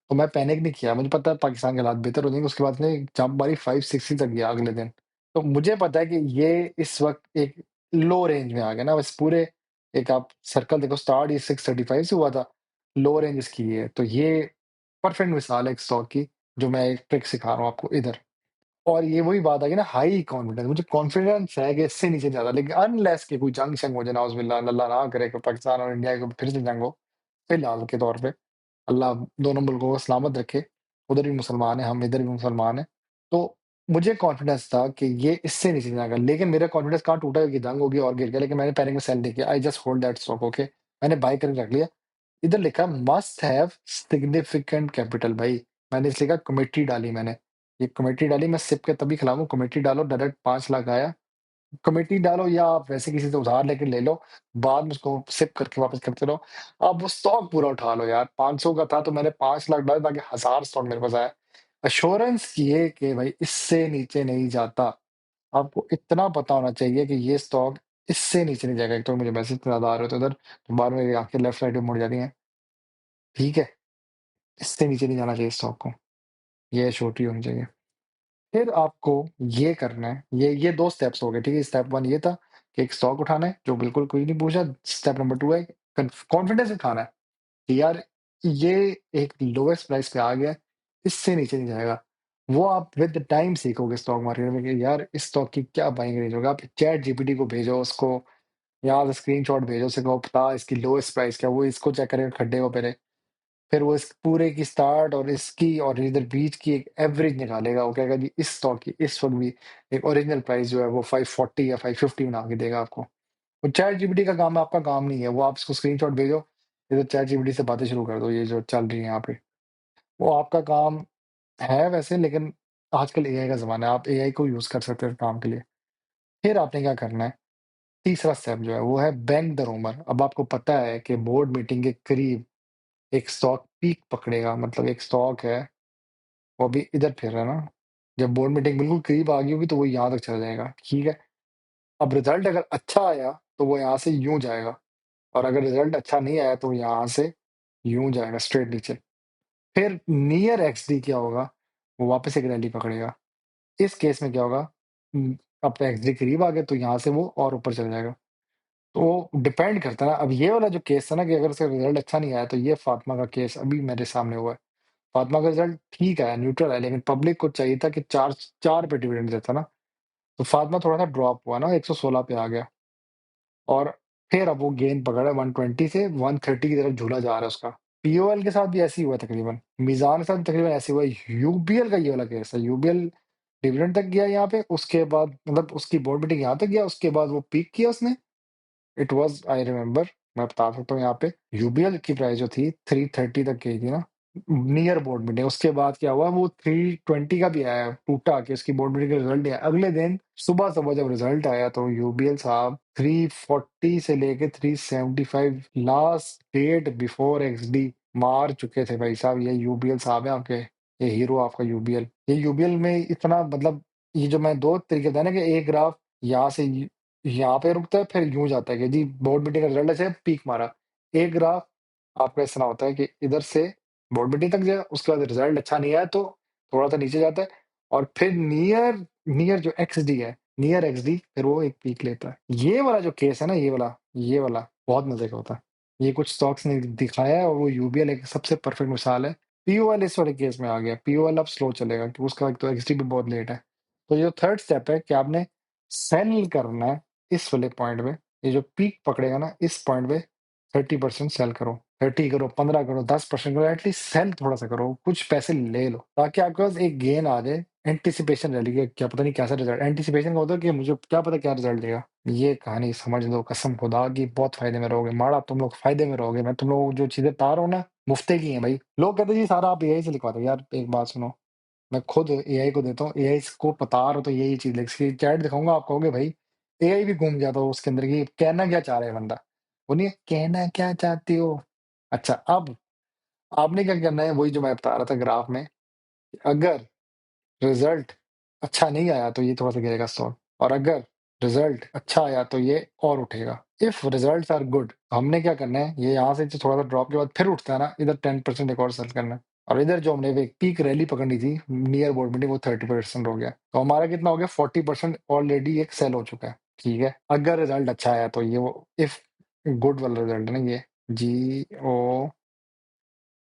तो मैं पैनिक नहीं किया, मुझे पता है पाकिस्तान के हालात बेहतर हो जाएँगे, उसके बाद इसने जंप मारी 560 तक गया अगले दिन। तो मुझे पता है कि ये इस वक़्त एक लो रेंज में आ गया ना, बस पूरे एक आप सर्कल देखो, स्टार्ट ये 635 से हुआ था, लो रेंज इसकी ये है। तो ये परफेक्ट मिसाल है एक स्टॉक की, जो मैं एक ट्रिक सिखा रहा हूँ आपको इधर। और ये वही बात आ गई ना, हाई कॉन्फिडेंस, मुझे कॉन्फिडेंस है कि इससे नीचे नहीं जाता, लेकिन अनलेस कि कोई जंग-शंग हो जाए, नाउज़ुबिल्लाह, अल्लाह ना करे कि पाकिस्तान और इंडिया की फिर से जंग हो, फिलहाल के तौर पे, अल्लाह दोनों मुल्कों को सलामत रखे, उधर भी मुसलमान हैं, हम इधर भी मुसलमान हैं। तो मुझे कॉन्फिडेंस था कि ये इससे नीचे नहीं जाएगा, लेकिन मेरा कॉन्फिडेंस कहाँ टूटा कि जंग होगी और गिर गया, लेकिन मैंने पैनिक में सेल नहीं किया, I just hold that stock, okay. मैंने बाय करके रख लिया। इधर लिखा है मस्ट हैव सिग्निफिकेंट कैपिटल भाई, मैंने इसलिए कहा कमिटी डाली मैंने। ये कमिटी डाली, मैं सिप के तभी खिलाऊँ, कमिटी डालो, डायरेक्ट 5 लाख आया। कमिटी डालो या आप वैसे किसी से उधार लेके ले लो, बाद में उसको सिप करके वापस करते रहो। आप वो स्टॉक पूरा उठा लो यार, 500 का था तो मैंने 5 लाख डाले ताकि 1000 स्टॉक मेरे पास आए। एश्योरेंस ये कि भाई इससे नीचे नहीं जाता। आपको इतना पता होना चाहिए कि ये स्टॉक इससे नीचे नहीं जाएगा। एक तो मुझे मैसेज ज़्यादा आ रहे होते हैं उधर, तो बाद में मेरी आँखें लेफ्ट साइड पे मुड़ जाती हैं। ठीक है? इससे नीचे नहीं जाना चाहिए स्टॉक को, ये एश्योरिटी होनी चाहिए। फिर आपको ये करना है, ये 2 स्टेप्स हो गए, ठीक है? स्टेप 1 ये था कि एक स्टॉक उठाना है, जो बिल्कुल कोई नहीं पूछा। स्टेप नंबर 2 है कॉन्फिडेंस दिखाना है कि यार ये एक लोएस्ट प्राइस पे आ गया है, इससे नीचे नहीं जाएगा। वो आप विद टाइम सीखोगे स्टॉक मार्केट में कि यार इस स्टॉक की क्या बाइंग रेंज होगा। आप चैट जीपीटी को भेजो, उसको यहाँ से स्क्रीनशॉट भेजो, उसे कहो बता इसकी लोएस्ट प्राइस क्या है, वो इसको चेक करेगा खड्डे को पहले। फिर वो इस पूरे की स्टार्ट और इसकी और इधर बीच की एक एवरेज निकालेगा। वो कहेगा जी इस स्टॉक की इस वक़्त भी एक ओरिजिनल प्राइस जो है वो 540 या 550 बना के देगा आपको। वो चैट जीपीटी का काम है, आपका काम नहीं है। वो आप इसको स्क्रीनशॉट भेजो, इधर चैट जीपीटी से बातें शुरू कर दो, ये जो चल रही है यहाँ पे। वो आपका काम है वैसे, लेकिन आजकल एआई का ज़माना है, आप एआई को यूज़ कर सकते हो काम के लिए। फिर आपने क्या करना है, तीसरा स्टेप जो है वो है बैंक द रूमर। अब आपको पता है कि बोर्ड मीटिंग के करीब एक स्टॉक पीक पकड़ेगा, मतलब एक स्टॉक है वो अभी इधर फिर रहा है ना, जब बोर्ड मीटिंग बिल्कुल करीब आ गई होगी तो वो यहाँ तक चला जाएगा, ठीक है? अब रिज़ल्ट अगर अच्छा आया तो वो यहाँ से यूँ जाएगा, और अगर रिज़ल्ट अच्छा नहीं आया तो यहाँ से यूँ जाएगा स्ट्रेट नीचे। फिर नियर एक्सडी क्या होगा? वो वापस एक रैली पकड़ेगा। इस केस में क्या होगा? आपका एक्सडी करीब आ गया तो यहाँ से वो और ऊपर चला जाएगा। तो डिपेंड करता है ना, अब ये वाला जो केस था ना कि अगर उसका रिज़ल्ट अच्छा नहीं आया, तो ये फातिमा का केस अभी मेरे सामने हुआ है। फातिमा का रिज़ल्ट ठीक आया, न्यूट्रल आया, लेकिन पब्लिक को चाहिए था कि 4 पे डिविडेंड देता ना, तो फातिमा थोड़ा-सा ड्रॉप हुआ ना, 116 पे आ गया। और फिर अब वो गेंद पकड़ा है 120 से 130 की तरफ झूला जा रहा है उसका। पीओएल के साथ भी ऐसे ही हुआ तकरीबन, मीज़ान के साथ भी तकरीबन ऐसे हुआ है। यूबीएल का ये वाला केस है, यूबीएल डिविडेंड तक गया यहाँ पे, उसके बाद मतलब उसकी बोर्ड मीटिंग यहाँ तक गया, उसके बाद वो पीक किया उसने। इट वाज़ आई रिमेंबर, मैं बता सकता हूँ यहाँ पे, यूबीएल की प्राइस जो थी 330 तक गई थी ना, नियर बोर्ड मीटिंग। उसके बाद क्या हुआ, वो 320 का भी आया, टूटा कि उसकी बोर्ड मीटिंग का रिजल्ट नहीं आया। अगले दिन सुबह-सुबह जब रिजल्ट आया तो यूबीएल साहब 340 से लेके 375 लास्ट डेट बिफोर एक्सडी मार चुके थे भाई साहब। ये यूबीएल साहब है आपके, ये हीरो आपका यूबीएल। ये यूबीएल में इतना मतलब, ये जो मैं 2 तरीके बताए ना कि एक ग्राफ यहाँ से यहाँ पे रुकता है, फिर यूँ जाता है कि जी बोर्ड मीटिंग का रिजल्ट ऐसे पीक मारा। एक ग्राफ आपका इस तरह होता है कि इधर से बोर्ड मीटिंग तक गया, उसके बाद रिजल्ट अच्छा नहीं आया तो थोड़ा-सा नीचे जाता है, और फिर नियर नियर जो एक्सडी है, नियर एक्सडी फिर वो एक पीक लेता है। ये वाला जो केस है ना, ये वाला बहुत मज़े का होता है। ये कुछ स्टॉक्स ने दिखाया है और वो यूबीएल एक सबसे परफेक्ट मिसाल है। पीओएल इस वाले केस में आ गया। पीओएल अब स्लो चलेगा क्योंकि उसका एक तो एक्सडी भी बहुत लेट है। तो ये जो थर्ड स्टेप है कि आपने सेल करना है इस वाले पॉइंट पे। ये जो पीक पकड़ेगा ना इस पॉइंट पे 30% सेल करो, 30 करो, 15 करो, 10% करो, एटलीस्ट सेल थोड़ा-सा करो, कुछ पैसे ले लो, ताकि आपके पास एक गेन आ जाए। एंटीसिपेशन रह कि क्या पता नहीं कैसा रिज़ल्ट, एंटीसिपेशन का होता है कि मुझे क्या पता क्या रिज़ल्ट देगा। ये कहानी समझ लो, कसम खुदा की बहुत फ़ायदे में रहोगे, माड़ा तुम लोग फ़ायदे में रहोगे। मैं तुम लोगों को जो चीज़ें बता रहा हूँ ना, मुफ्ते की हैं भाई। लोग कहते हैं जी सारा आप एआई से लिखवा दो। यार एक बात सुनो, मैं खुद एआई को देता हूँ, एआई को बता रहा हूँ तो यही चीज़ लिख इसकी चैट दिखाऊँगा, आप कहोगे भाई एआई भी घूम गया था उसके अंदर कि कहना क्या चाह रहा है बंदा। बोलिए कहना क्या चाहती हो? अच्छा, अब आपने क्या करना है वही जो मैं बता रहा था ग्राफ में, अगर रिजल्ट अच्छा नहीं आया तो ये थोड़ा-सा गिरेगा स्टॉक और अगर रिजल्ट अच्छा आया तो ये और उठेगा। इफ रिजल्ट्स आर गुड, हमने क्या करना है, ये यहाँ से जो थोड़ा-सा ड्रॉप के बाद फिर उठता है ना, इधर 10% एक और सेल करना है और इधर जो हमने एक पीक रैली पकड़नी थी नियर बोर्ड मीटिंग वो 30% हो गया। तो हमारा कितना हो गया 40% ऑलरेडी एक सेल हो चुका है, ठीक है? अगर रिजल्ट अच्छा आया तो ये वो इफ गुड वाला रिजल्ट है ना ये जीओ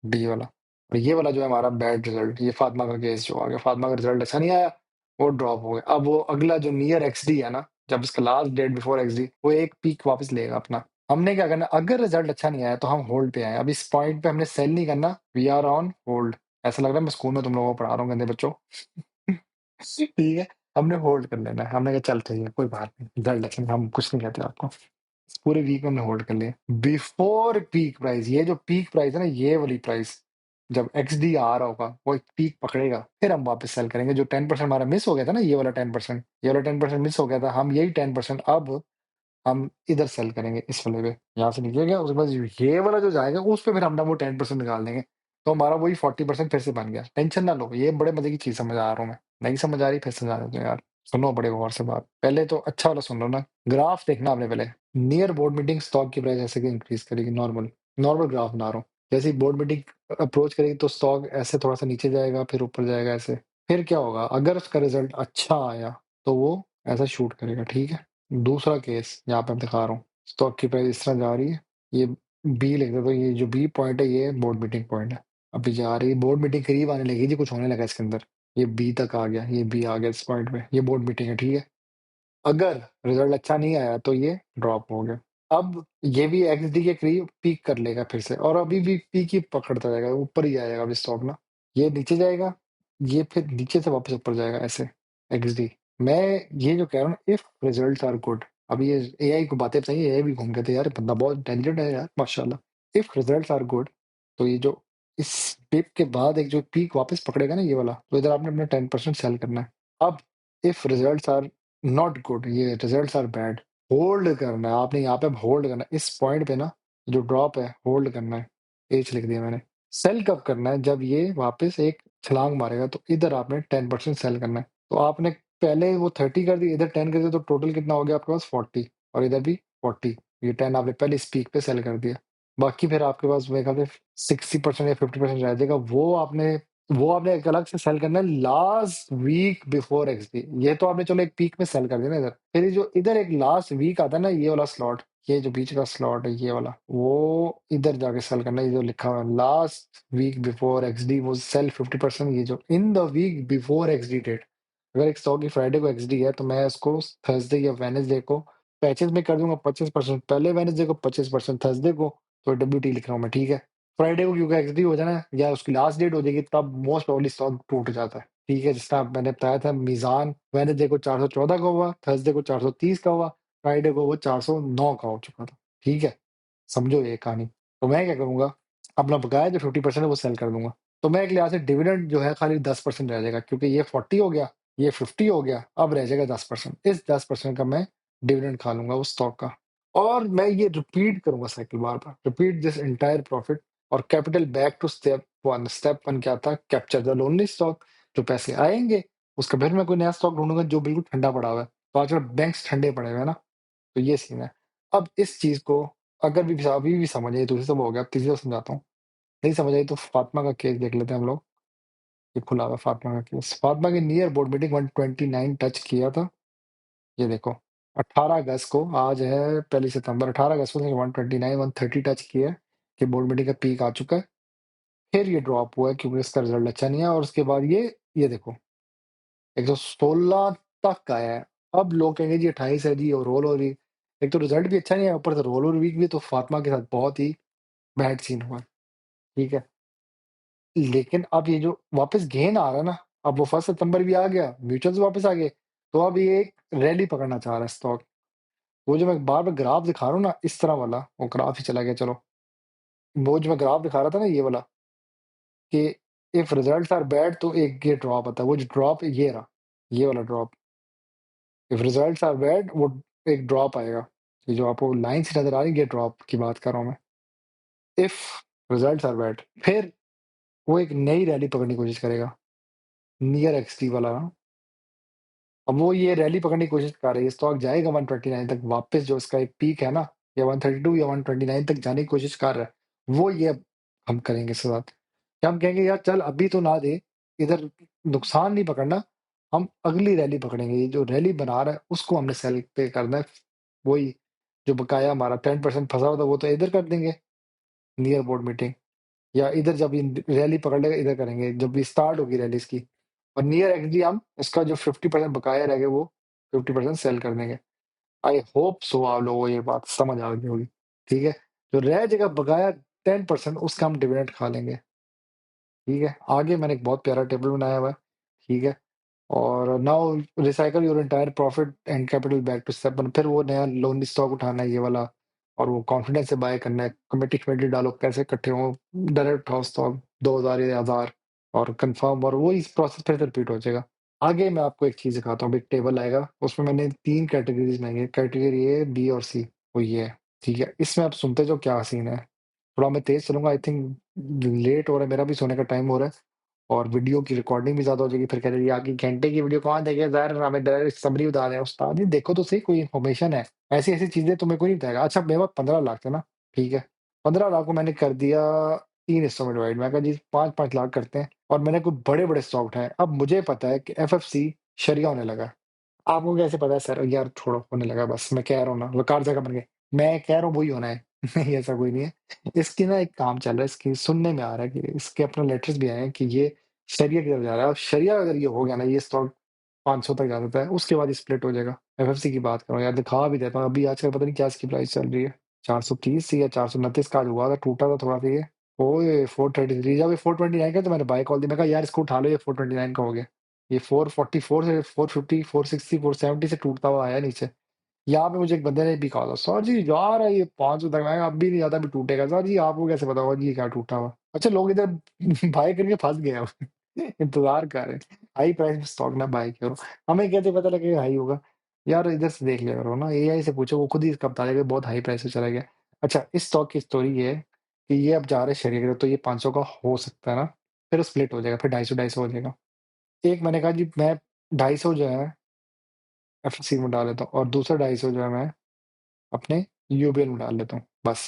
डी वाला। और ये वाला जो है हमारा बैड रिजल्ट, ये फातिमा का केस जो आ गया, फातिमा का रिजल्ट अच्छा नहीं आया, वो ड्रॉप हो गया। अब वो अगला जो नियर एक्सडी है ना, जब इसका लास्ट डेट बिफोर एक्सडी, वो एक पीक वापस लेगा अपना। हमने क्या करना, अगर रिजल्ट अच्छा नहीं आया तो हम होल्ड पे आए। अब इस पॉइंट पे हमने सेल नहीं करना, वी आर ऑन होल्ड। ऐसा लग रहा है मैं स्कूल में तुम लोगों को पढ़ा रहा हूँ गंदे बच्चों। ठीक है, हमने होल्ड कर लेना है। हमने कहा चल ठीक है कोई बात नहीं, रिजल्ट अच्छा नहीं, हम कुछ नहीं कहते आपको। इस पूरे वीक में हमने होल्ड कर लिया बिफोर पीक प्राइस। ये जो पीक प्राइस है ना, ये वाली प्राइस जब एक्स डी आ रहा होगा वो एक पीक पकड़ेगा, फिर हम वापस सेल करेंगे। जो 10% हमारा मिस हो गया था ना, ये वाला 10%, ये वाला 10% मिस हो गया था, हम यही 10% अब हम इधर सेल करेंगे इस वाले पे। यहाँ से निकलेगा उसके बाद ये वाला जो जाएगा उस पे फिर हम ना वो 10% निकाल देंगे। तो हमारा वही 40% फिर से बन गया। टेंशन ना लो, ये बड़े मजे की चीज समझ आ रहा हूँ मैं। नहीं समझ आ रही फिर समझा देते हो यार। सुनो बड़े गौर से बात, पहले तो अच्छा वाला सुन लो ना। ग्राफ देखना आपने पहले, नियर बोर्ड मीटिंग स्टॉक की प्राइस ऐसे इंक्रीज करेगी। नॉर्मल नॉर्मल ग्राफ बना रहा हूँ। जैसे ही बोर्ड मीटिंग अप्रोच करेगी तो स्टॉक ऐसे थोड़ा सा नीचे जाएगा फिर ऊपर जाएगा ऐसे। फिर क्या होगा, अगर उसका रिजल्ट अच्छा आया तो वो ऐसा शूट करेगा, ठीक है? दूसरा केस यहाँ पे मैं दिखा रहा हूँ, स्टॉक की प्राइस इस तरह जा रही है, ये बी लिख दो, तो ये जो बी पॉइंट है ये बोर्ड मीटिंग पॉइंट है। अभी जा रही है, बोर्ड मीटिंग करीब आने लगी जी, कुछ होने लगा इसके अंदर। ये बी तक आ गया, ये बी आ गया इस पॉइंट पे, ये बोर्ड मीटिंग है, ठीक है? अगर रिजल्ट अच्छा नहीं आया तो ये ड्रॉप हो गया। अब ये भी एक्सडी के करीब पीक कर लेगा फिर से और अभी भी पीक ही पकड़ता जाएगा, ऊपर ही आएगा अभी स्टॉक ना। ये नीचे जाएगा, ये फिर नीचे से वापस ऊपर जाएगा ऐसे एक्सडी। मैं ये जो कह रहा हूँ इफ रिजल्ट्स आर गुड, अभी ये एआई को बातें बताइए, एआई भी घूम गए थे यार, बंदा बहुत इंटेलिजेंट है यार माशाल्लाह। इफ रिजल्ट्स आर गुड तो ये जो इस डिप के बाद एक जो पीक वापस पकड़ेगा ना ये वाला, तो इधर आपने अपना 10% सेल करना है। अब if results are not good, ये रिजल्ट्स आर बैड, होल्ड करना है आपने यहाँ पे। अब होल्ड करना है इस पॉइंट पे ना, जो ड्रॉप है होल्ड करना है। एच लिख दिया मैंने। सेल कब करना है, जब ये वापस एक छलांग मारेगा तो इधर आपने 10% सेल करना है। तो आपने पहले वो 30 कर दी, इधर 10 कर दिया, तो टोटल कितना हो गया आपके पास 40 और इधर भी 40। ये 10 आपने पहले इस पीक पे सेल कर दिया। बाकी फिर आपके पास मेरे ख्याल से 60% या 50% रह जाएगा, वो आपने एक अलग से सेल करना है लास्ट वीक बिफोर एक्सपी। ये तो आपने चलो एक पीक में सेल कर दिया ना इधर, फिर ये जो इधर एक लास्ट वीक आता है ना ये वाला स्लॉट, ये जो बीच का स्लॉट है ये वाला, वो इधर जाके सेल करना है। ये जो लिखा हुआ है लास्ट वीक बिफोर एक्सडी वो सेल 50%, ये जो in the week before XD date. अगर एक स्टॉक की फ्राइडे को एक्सडी है तो मैं उसको थर्सडे या वेनेसडे को पैचेस में कर दूंगा 25%, पहले वेनेसडे को 25%, थर्सडे को तो डब्ल्यू टी लिख रहा हूँ मैं, ठीक है? फ्राइडे को क्योंकि एक्सडी हो जाना है या उसकी लास्ट डेट हो जाएगी तब मोस्ट प्रोबेबली स्टॉक टूट जाता है, ठीक है? जिस तरह मैंने बताया था, मीज़ान वेडनेसडे को 414 का हुआ, थर्सडे को 430 का हुआ, फ्राइडे को वो 409 का हो चुका था, ठीक है? समझो ये कहानी। तो मैं क्या करूँगा, अपना बकाया जो 50% है वो सेल कर दूँगा। तो मैं एक लिहाज से डिविडेंड जो है खाली 10% रह जाएगा, क्योंकि ये 40 हो गया, ये 50 हो गया, अब रह जाएगा 10%। इस 10% का मैं डिविडेंड खा लूँगा उस स्टॉक का। और मैं ये रिपीट करूँगा साइकिल बार-बार, रिपीट दिस एंटायर प्रॉफिट और capital back to step 1। Step 1 क्या था? Capture the lonely stock. जो पैसे आएँगे, उसका फिर मैं कोई नया स्टॉक ढूँढूँगा जो बिल्कुल ठंडा पड़ा हुआ है। तो आजकल बैंक्स ठंडे पड़े हुए हैं ना, तो ये सीन है। अब इस चीज़ को अगर भी अभी भी समझ आई, दूसरी सब हो गया, अब तीसरी बार समझाता हूँ। नहीं समझ आई तो फातिमा का केस देख लेते हैं हम लोग। ये खुला हुआ है फातिमा का केस। फातिमा की नियर बोर्ड मीटिंग 129 टच किया था। ये देखो 18 अगस्त को, आज है 1 सितंबर, 18 अगस्त को 129 130 टच किया है कि बोर्ड मीटिंग का पीक आ चुका है। फिर ये ड्रॉप हुआ है क्योंकि इसका रिजल्ट अच्छा नहीं है और उसके बाद ये देखो 116 तक आया है। अब लोग कहेंगे जी 28 है जी और रोल ओवर वीक। एक तो रिजल्ट भी अच्छा नहीं है, ऊपर से रोल ओवर वीक भी, तो फातिमा के साथ बहुत ही बैड सीन हुआ है, ठीक है? लेकिन अब ये जो वापस गेन आ रहा है ना, अब वो 1 सितंबर भी आ गया, म्यूचुअल्स वापस आ गए, तो अब ये एक रैली पकड़ना चाह रहा है स्टॉक। वो जो मैं बार-बार ग्राफ दिखा रहा हूँ ना, इस तरह वाला, वो ग्राफ ही चला गया, चलो। वो जो मैं ग्राफ दिखा रहा था ना ये वाला, कि इफ रिजल्ट्स आर बैड तो एक ये ड्रॉप आता है, वो जो ड्रॉप ये रहा, ये वाला drop. If results are bad वो एक ड्रॉप आएगा। ये जो आपको लाइन्स नज़र आ रही है, ये ड्रॉप की बात कर रहा हूँ मैं। इफ रिजल्ट्स आर बैड, फिर वो एक नई रैली पकड़ने की कोशिश करेगा, नियर एक्सटी वाला ना। अब वो ये रैली पकड़ने की कोशिश कर रही है, स्टॉक जाएगा 129 तक वापस, जो इसका एक पीक है ना, या 132 या 129 तक जाने की कोशिश कर रहा है। वो ये हम करेंगे इसके साथ, कि हम कहेंगे यार चल अभी तो ना दे, इधर नुकसान नहीं पकड़ना, हम अगली रैली पकड़ेंगे। ये जो रैली बना रहा है उसको हमने सेल पे करना है। वही जो बकाया हमारा 10% फंसा हुआ था वो तो इधर कर देंगे, नियर बोर्ड मीटिंग, या इधर जब ये रैली पकड़ लेगा इधर करेंगे जब भी स्टार्ट होगी रैली इसकी। और नियर एक्सडी हम इसका जो 50% बकाया रह गया वो 50% सेल कर देंगे। आई होप सो आप लोगों को ये बात समझ आ गई होगी। ठीक है, जो रह जाएगा बकाया 10% उसका हम डिविडेंड खा लेंगे। ठीक है, आगे मैंने एक बहुत प्यारा टेबल बनाया हुआ है। ठीक है, और now recycle your entire profit and capital back to step one. फिर वो नया लोन स्टॉक उठाना है ये वाला, और वो कॉन्फिडेंस से बाय करना है। कमेटी कमेटी डालो, पैसे इकट्ठे हों, डायरेक्ट उठाओ स्टॉक 2000 या 1000, और कंफर्म, और वो इस प्रोसेस फिर से रिपीट हो जाएगा। आगे मैं आपको एक चीज दिखाता हूँ, एक टेबल आएगा उसमें मैंने 3 कैटेगरीज बनाई है, कैटेगरी ए, बी और सी। वो ये है। ठीक है, इसमें आप सुनते जाओ क्या सीन है। थोड़ा मैं तेज चलूंगा, आई थिंक लेट हो रहा है, मेरा भी सोने का टाइम हो रहा है, और वीडियो की रिकॉर्डिंग भी ज़्यादा हो जाएगी। फिर कह रहे हैं, "आगे घंटे की वीडियो कौन देखेगा ज़ाहिर हमें डायरेक्ट समरी बता रहे हैं।" उस्ताद जी देखो तो सही, कोई इन्फॉर्मेशन है। ऐसी-ऐसी चीज़ें तो मेरे को नहीं बताएगा। अच्छा मेरे पास 15 लाख थे ना, ठीक है। 15 लाख को मैंने कर दिया 3 हिस्सों में डिवाइड। मैं कहा जी 5-5 लाख करते हैं, और मैंने कोई बड़े-बड़े स्टॉक उठाए। अब मुझे पता है कि एफएफसी शरिया होने लगा है। आपको कैसे पता है सर? यार छोड़ो, होने लगा बस, मैं कह रहा हूँ ना, वकार जगह बन गए। मैं कह रहा हूँ वही होना है। नहीं ऐसा कोई नहीं है। इसकी ना एक काम चल रहा है, इसकी सुनने में आ रहा है कि इसके अपने लेटर्स भी आए हैं कि ये शरिया की तरफ जा रहा है। और शरिया अगर ये हो गया ना, ये स्टॉक 500 तक जा सकता है, उसके बाद स्प्लिट हो जाएगा। एफएफसी की बात करो यार, दिखा भी देता हूँ। अभी आजकल पता नहीं क्या इसकी प्राइस चल रही है, 430 या 429 का आज हुआ था, टूटा था थोड़ा सा ये। ओए 433, जब ये 429 का तो मैंने बाय कॉल दी। मैं कहा यार इसको उठा लो, ये 429 का हो गया। ये 444 से 450, 460, 470 से टूटता हुआ आया नीचे। यहाँ पे मुझे एक बंदे ने भी कहा था, "सर जी जा रहा है ये 500 तक।" मैं कहा, "अब भी नहीं जाता, अभी टूटेगा।" "सर जी आपको कैसे पता होगा जी ये क्या टूटा हुआ?" अच्छा लोग इधर बाय करके फँस गए अब। इंतज़ार कर रहे हैं। हाई प्राइस में स्टॉक ना बाय करो। हमें कैसे पता लगेगा हाई होगा? यार इधर से देख लिया करो ना, एआई से पूछो, वो खुद ही इसका बता देगा बहुत हाई प्राइस पे चला गया। अच्छा इस स्टॉक की स्टोरी ये है कि ये अब जा रहा है शेयर की तरफ, तो ये 500 का हो सकता है ना, फिर स्प्लिट हो जाएगा, फिर 250-250 हो जाएगा। एक मैंने कहा जी मैं 250 जो है एफएससी में डाल लेता हूँ, और दूसरा 250 जो है मैं अपने यूबीएल में डाल लेता हूँ, बस।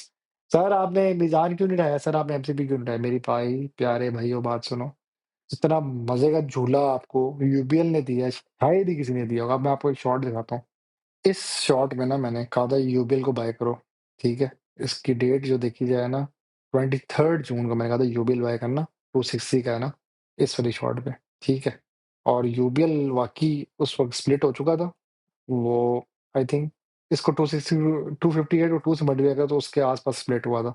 सर आपने मीज़ान क्यों नहीं उठाया? सर आपने एमसीपी क्यों नहीं उठाया? मेरी भाई प्यारे भाइयों बात सुनो, जितना मज़े का झूला आपको यूबीएल ने दिया है, शायद ही किसी ने दिया होगा। अब मैं आपको एक शॉट दिखाता हूँ। इस शॉट में ना मैंने कहा था यूबीएल को बाय करो, ठीक है? इसकी डेट जो देखी जाए ना, 23 जून को मैंने कहा था यूबीएल बाय करना, 260 का है ना, इस वाली शॉट पे, ठीक है? और यूबीएल वाक़ई उस वक़्त स्प्लिट हो चुका था। वो आई थिंक इसको 260 258 और 2 से मर गया था, तो उसके आस-पास स्प्लिट हुआ था।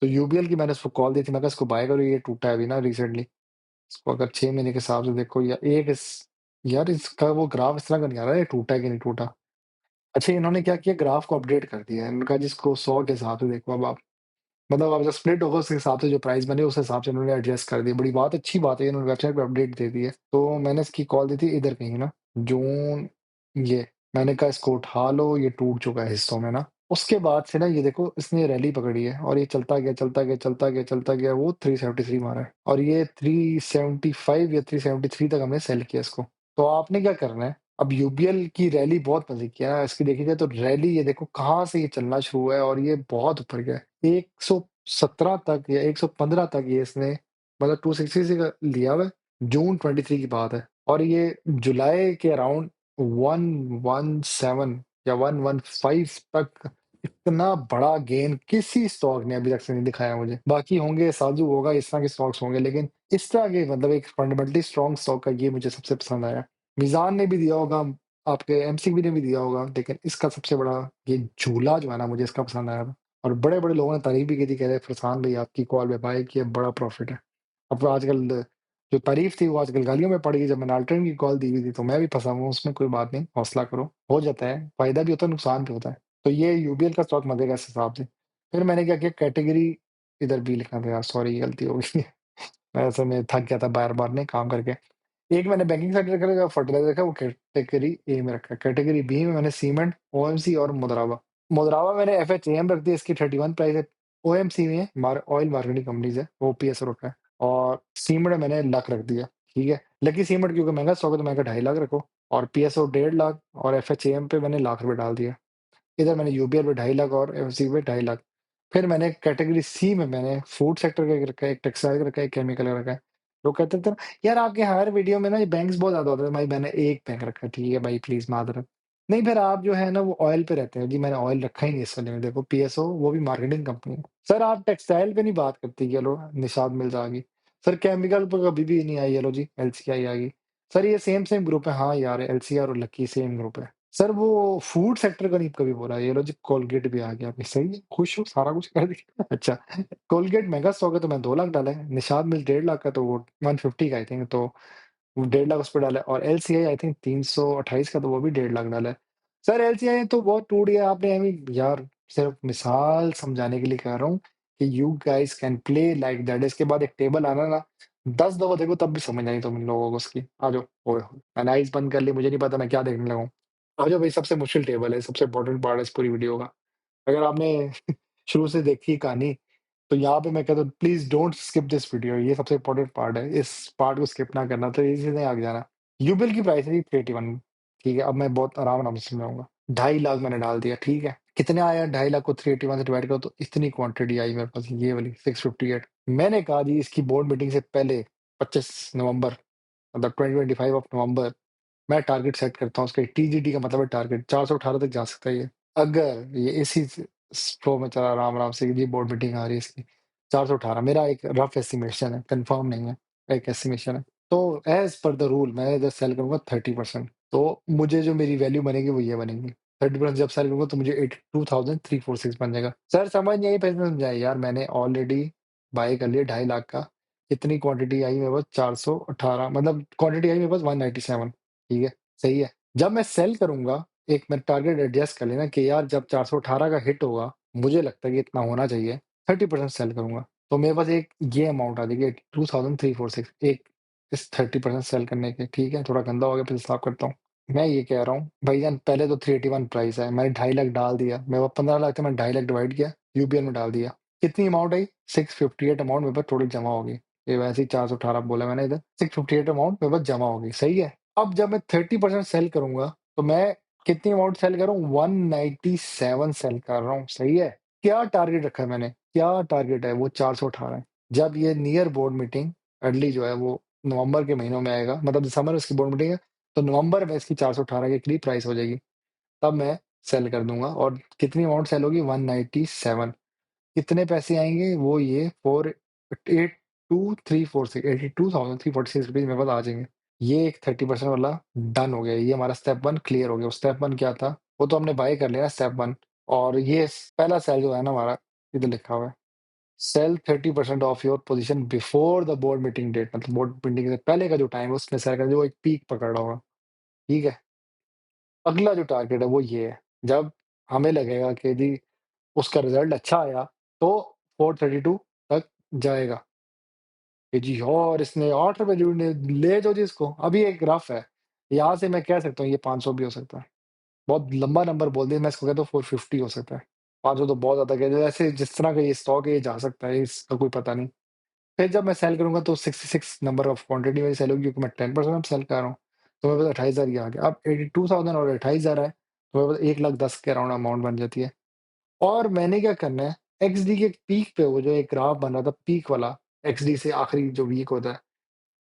तो यूबीएल की मैंने उसको कॉल दी थी, मैं कहा इसको बाय करो, ये टूटा है अभी ना रिसेंटली। इसको अगर 6 महीने के हिसाब से देखो, या एक इस यार इसका वो ग्राफ इस तरह का नहीं आ रहा है, ये टूटा है कि नहीं टूटा। अच्छा इन्होंने क्या किया, ग्राफ को अपडेट कर दिया है। इन्होंने कहा जिसको 100 के हिसाब से देखो अब आप, मतलब अब जब स्प्लिट होगा उसके हिसाब से जो प्राइस बने उस हिसाब से इन्होंने एडजस्ट कर दिया। बड़ी बात अच्छी बात है, इन्होंने वेबसाइट पे अपडेट दे दी है। तो मैंने इसकी कॉल दी थी इधर कहीं ना, जून, ये मैंने कहा इसको उठा लो, ये टूट चुका है हिस्सों में ना। उसके बाद से ना ये देखो इसने रैली पकड़ी है, और ये चलता गया चलता गया चलता गया चलता गया, वो 373 मारा है, और ये 375 या 373 तक हमने सेल किया इसको। तो आपने क्या करना है, अब यूबीएल की रैली बहुत मजे की है ना, इसकी देखी जाए तो रैली ये देखो कहाँ से ये चलना शुरू हुआ है, और ये बहुत ऊपर गया है। 117 तक या 115 तक ये इसने, मतलब 260 से लिया हुआ है। जून 23 की बात है, और ये जुलाई के अराउंड 117 या 115 तक, इतना बड़ा गेन किसी स्टॉक ने अभी तक से नहीं दिखाया मुझे। बाकी होंगे, साजू होगा, इस तरह के स्टॉक्स होंगे, लेकिन इस तरह के मतलब एक फंडामेंटली स्ट्रॉन्ग स्टॉक का ये मुझे सबसे पसंद आया। मीज़ान ने भी दिया होगा, आपके एमसीबी ने भी दिया होगा, लेकिन इसका सबसे बड़ा ये झूला जो है ना, मुझे इसका पसंद आया था। और बड़े-बड़े लोगों ने तारीफ़ भी की थी, कह रहे फरसान भाई आपकी कॉल पे बाय किया, बड़ा प्रॉफिट है। अब तो आजकल जो तारीफ़ थी वो आजकल गालियों में पड़ गई। जब मैंने अल्ट्रन की कॉल दी हुई थी तो मैं भी फँसा हुआ हूँ उसमें, कोई बात नहीं, हौसला करो, हो जाता है, फ़ायदा भी होता है, नुकसान भी होता है। तो ये यूबीएल का स्टॉक मज़े का इस हिसाब से। फिर मैंने क्या किया, कैटेगरी इधर बी लिखना था यार, सॉरी गलती हो गई। मैं असल में थक गया था बार-बार नहीं काम करके। एक मैंने बैंकिंग सेक्टर रखा है, फर्टिलाइज़र रखा है, वो कैटेगरी ए में रखा है। कैटेगरी बी में मैंने सीमेंट, ओएमसी और मुद्रावा। मुद्रावा मैंने एफएचएम रख दी, इसकी 31 प्राइस है। ओएमसी में ऑयल मार्केटिंग कंपनीज़ है, ओपीएस रखा है। और सीमेंट में मैंने लक रख दिया, ठीक है। लकी सीमेंट क्योंकि महँगा स्टॉक है तो मैंने कहा 2.5 लाख रखो, और पीएसओ 1.5 लाख, और एफएचएम पे मैंने लाख रुपए डाल दिया। इधर मैंने यूपीएल पे 2.5 लाख और एफएमसी पे 2.5 लाख। फिर मैंने कैटेगरी सी में मैंने फूड सेक्टर का एक रखा है, एक टेक्सटाइल का रखा है, एक केमिकल का रखा है। लोग कहते थे ना, यार आपके हर वीडियो में ना ये बैंक्स बहुत ज़्यादा होते हैं। भाई मैंने एक बैंक रखा है, ठीक है भाई, प्लीज़ माज़रत। नहीं फिर आप जो है ना वो ऑयल पे रहते हैं। जी मैंने ऑयल रखा ही नहीं इस वाले में, देखो पीएसओ वो भी मार्केटिंग कंपनी है। सर आप टेक्सटाइल पे नहीं बात करते, चलो निशात मिल्स आ गई। सर केमिकल पे कभी भी नहीं आई, चलो जी एलसीआई आ गई। सर ये सेम ग्रुप है, हाँ यार एलसीआर और लकी सेम ग्रुप है। सर वो फूड सेक्टर का नहीं कभी बोला, ये लो जी कोलगेट भी आ गया। अभी सही है, खुश हो, सारा कुछ कर दिया। अच्छा, कोलगेट मेगा स्टॉक है तो मैं 2 लाख डाला है। निषाद मिल 1.5 लाख का, तो वो 150 का आई थिंक, तो 1.5 लाख उस पे डाला है। और एलसीआई आई थिंक 328 का, तो वो भी 1.5 लाख डाला है। सर एलसीआई तो बहुत टूट गया आपने, आई मीन यार सिर्फ मिसाल समझाने के लिए कह रहा हूँ कि you guys can play like that. इसके बाद एक टेबल आना ना, 10 दफा देखो तब भी समझ आई तुम इन लोगों को उसकी। आ जाओ, ओए मैंने आइस बंद कर ली, मुझे नहीं पता मैं क्या देखने लगा हूँ। आ जाओ भाई, सबसे मुश्किल टेबल है, सबसे इम्पोर्टेंट पार्ट है इस पूरी वीडियो का। अगर आपने शुरू से देखी कहानी, तो यहाँ पे मैं कहता हूँ please don't skip this video, ये सबसे इम्पोर्टेंट पार्ट है, इस पार्ट को स्किप ना करना, तो इसी से आगे जाना। यूबिल की प्राइस है जी 381, ठीक है। अब मैं बहुत आराम आराम से समझाऊंगा। 2.5 लाख मैंने डाल दिया, ठीक है। कितने आया 2.5 लाख को 381 से डिवाइड करो तो इतनी क्वांटिटी आई मेरे पास, ये वाली 658। मैंने कहा जी इसकी बोर्ड मीटिंग से पहले 25 नवंबर, मतलब 2025 ऑफ नवंबर, मैं टारगेट सेट करता हूँ उसका। टीजीटी का मतलब है टारगेट, 418 तक जा सकता है ये। अगर ये इसी फ्लो में चला आराम-आराम से, ये बोर्ड मीटिंग आ रही है इसकी, 418 मेरा एक रफ एस्टिमेशन है, कंफर्म नहीं है, एक एस्टिमेशन है। तो एज़ पर द रूल मैं इधर सेल करूँगा 30%, तो मुझे जो मेरी वैल्यू बनेगी वो ये बनेगी। 30% जब सेल करूँगा तो मुझे 82,346 बन जाएगा। सर समझ नहीं आई, फिर से समझाइए यार। मैंने ऑलरेडी बाय कर लिया 2.5 लाख का। कितनी क्वांटिटी आई मेरे पास? 418, मतलब क्वांटिटी आई मेरे पास 197, ठीक है, सही है। जब मैं सेल करूँगा, एक मैं टारगेट एडजस्ट कर लेना कि यार जब 418 का हिट होगा, मुझे लगता है कि इतना होना चाहिए, 30% सेल करूँगा। तो मेरे पास एक ये अमाउंट आ जाएगी 82,346, एक इस 30% सेल करने के, ठीक है। थोड़ा गंदा हो गया, फिर साफ करता हूँ। मैं ये कह रहा हूँ भाईजान, पहले तो 381 प्राइस है, मैंने 2.5 लाख डाल दिया। मेरे पास 15 लाख था, मैंने 2.5 लाख डिवाइड किया, यूपीएल में डाल दिया। कितनी अमाउंट आई? 658 अमाउंट मेरे पास टोटल जमा हो गई। ये वैसे ही 418 बोला मैंने इधर, 658 अमाउंट मेरे पास जमा हो गई, सही है। अब जब मैं 30% सेल करूँगा, तो मैं कितनी अमाउंट सेल कर रहा हूँ? 197 सेल कर रहा हूँ, सही है। क्या टारगेट रखा है मैंने? क्या टारगेट है? वो 418 है। जब ये नियर बोर्ड मीटिंग अर्ली जो है वो नवंबर के महीनों में आएगा, मतलब दिसंबर में इसकी बोर्ड मीटिंग है, तो नवंबर में इसकी 418 के करीब प्राइस हो जाएगी, तब मैं सेल कर दूँगा। और कितनी अमाउंट सेल होगी? 197। कितने पैसे आएँगे? वो ये 482,346 ₹82,346 मेरे पास आ जाएँगे। ये एक 30% वाला डन हो गया। ये हमारा स्टेप 1 क्लियर हो गया। स्टेप 1 क्या था? वो तो हमने बाय कर लिया ना स्टेप 1। और ये पहला सेल जो है ना हमारा, इधर लिखा हुआ है, sell 30% of your position before the board meeting date, मतलब बोर्ड मीटिंग से पहले का जो टाइम है उसमें सेल कर, जो एक पीक पकड़ रहा होगा, ठीक है। अगला जो टारगेट है वो ये है, जब हमें लगेगा कि जी उसका रिजल्ट अच्छा आया, तो 432 तक जाएगा। कि जी और इसने ₹8 जुड़ने, ले जाओ जी इसको। अभी एक रफ है, यहाँ से मैं कह सकता हूँ ये 500 भी हो सकता है। बहुत लंबा नंबर बोल दिया, मैं इसको कहता हूँ 450 हो सकता है। 500 तो बहुत ज़्यादा कह दिया, ऐसे जिस तरह का ये स्टॉक है ये जा सकता है, इसका कोई पता नहीं। फिर जब मैं सेल करूँगा तो 66 नंबर ऑफ क्वांटिटी मेरी सेल होगी, क्योंकि मैं 10% अब सेल कर रहा हूँ। तो मेरे पास 28,000 ये आ गया। अब 82,000 और 28,000 है, तो मेरे पास 1,10,000 के अराउंड अमाउंट बन जाती है। और मैंने क्या करना है, एक्सडी के पीक पे, वो जो एक ग्राफ बन रहा था पीक वाला, एक्सडी से आखिरी जो वीक होता है,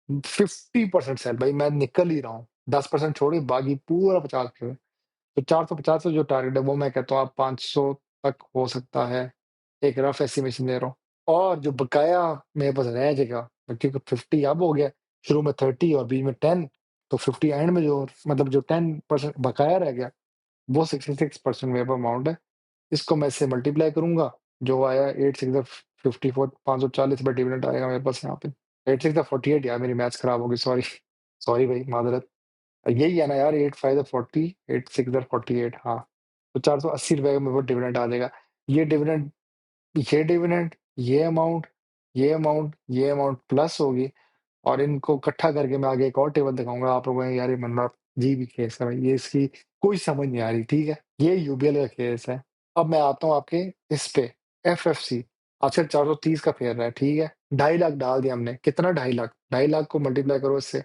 50% सेल भाई, मैं निकल ही रहा हूँ। 10% छोड़िए, बाकी पूरा 50%। तो 450 का जो टारगेट है वो मैं कहता हूँ आप 500 तक हो सकता है। एक रफ एस्टिमेशन दे रहा हूँ। और जो बकाया मेरे पास रह जाएगा, क्योंकि 50 अब हो गया, शुरू में 30 और बीच में 10, तो 50 एंड में जो, मतलब जो 10% बकाया रह गया, वो 66% मेरे पास अमाउंट है। इसको मैं इससे मल्टीप्लाई करूँगा, जो आया 8 6 ज़ा 54, 540 रुपए डिविडेंड आएगा मेरे पास यहाँ पे। 8 6 ज़ा 48, यार मेरी मैथ्स खराब हो गई, सॉरी। सॉरी भाई, माज़रत। यही है ना यार, 8 5 ज़ा 40, 8 6 ज़ा 48, हाँ। तो ₹480 का मेरे को डिविडेंड आ जाएगा। ये डिविडेंड, ये डिविडेंड, ये अमाउंट, ये अमाउंट, ये अमाउंट प्लस होगी और इनको इकट्ठा करके मैं आगे एक और टेबल दिखाऊँगा, आप लोग कहेंगे यार ये बंदा अजीब ही केस है भाई, ये इसकी कोई समझ नहीं आ रही, ठीक है? ये यूबीएल का केस है। अब मैं आता हूँ आपके इस पे एफएफसी, आजकल 430 का फेयर रहा है, ठीक है? 2.5 लाख डाल दिया हमने, कितना 2.5 लाख? 2.5 लाख को मल्टीप्लाई करो इससे,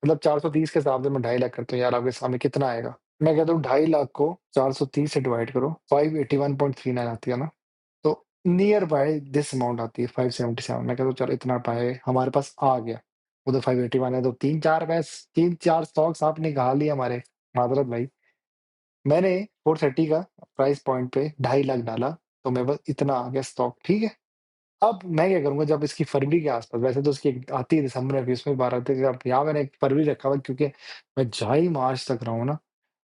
मतलब 430 के हिसाब से मैं 2.5 लाख करता हूँ यार आपके सामने कितना आएगा? मैं कहता हूँ 2.5 लाख को 430 से डिवाइड करो, 581.39 आती है ना? तो नियर बाय दिस अमाउंट आती है 577। मैं कहता हूँ चलो इतना पाए हमारे पास आ गया। वो तो 581 है तो 3-4 स्टॉक्स आप निकाल लिए हमारे। मादरत भाई, मैंने 430 का प्राइस पॉइंट पे 2.5 लाख डाला, तो मेरे पास इतना आ गया स्टॉक, ठीक है? अब मैं क्या करूँगा जब इसकी फरवरी के आस-पास, वैसे तो उसकी एक आती है दिसंबर में, 20 में 12 तक, अब यहाँ मैंने फरवरी रखा हुआ है क्योंकि मैं जा ही मार्च तक रहा हूँ ना।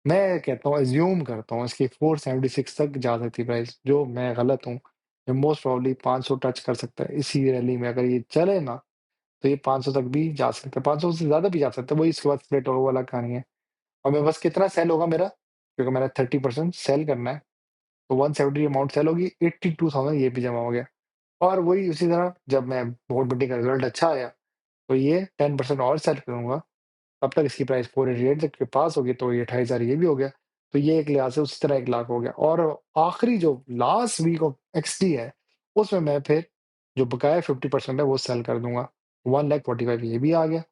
मैं कहता हूँ अज़्यूम करता हूँ इसकी 476 तक जा सकती है प्राइस, जो मैं गलत हूँ। ये मोस्ट प्रोबेबली 500 टच कर सकता है इसी रैली में, अगर ये चले ना, तो ये 500 तक भी जा सकता है, 500 से ज़्यादा भी जा सकता है, वही इसके बाद स्प्लिट होगा, वो अलग कहानी है। और मेरे पास कितना सेल होगा मेरा? क्योंकि मैंने 30% सेल करना है, तो 170 अमाउंट सेल होगी, 82,000 ये भी जमा हो गया। और वही उसी तरह जब मैं बोर्ड मीटिंग का रिज़ल्ट अच्छा आया, तो ये 10% और सेल करूँगा, तब तक इसकी प्राइस 488 तक के पास होगी, तो ये 28,000 ये भी हो गया। तो ये एक लिहाज़ से उसी तरह 1 लाख हो गया और आखिरी जो लास्ट वीक ऑफ एक्सटी है, उसमें मैं फिर जो बकाया 50% है वो सेल कर दूँगा। 1,45,000 ये भी आ गया।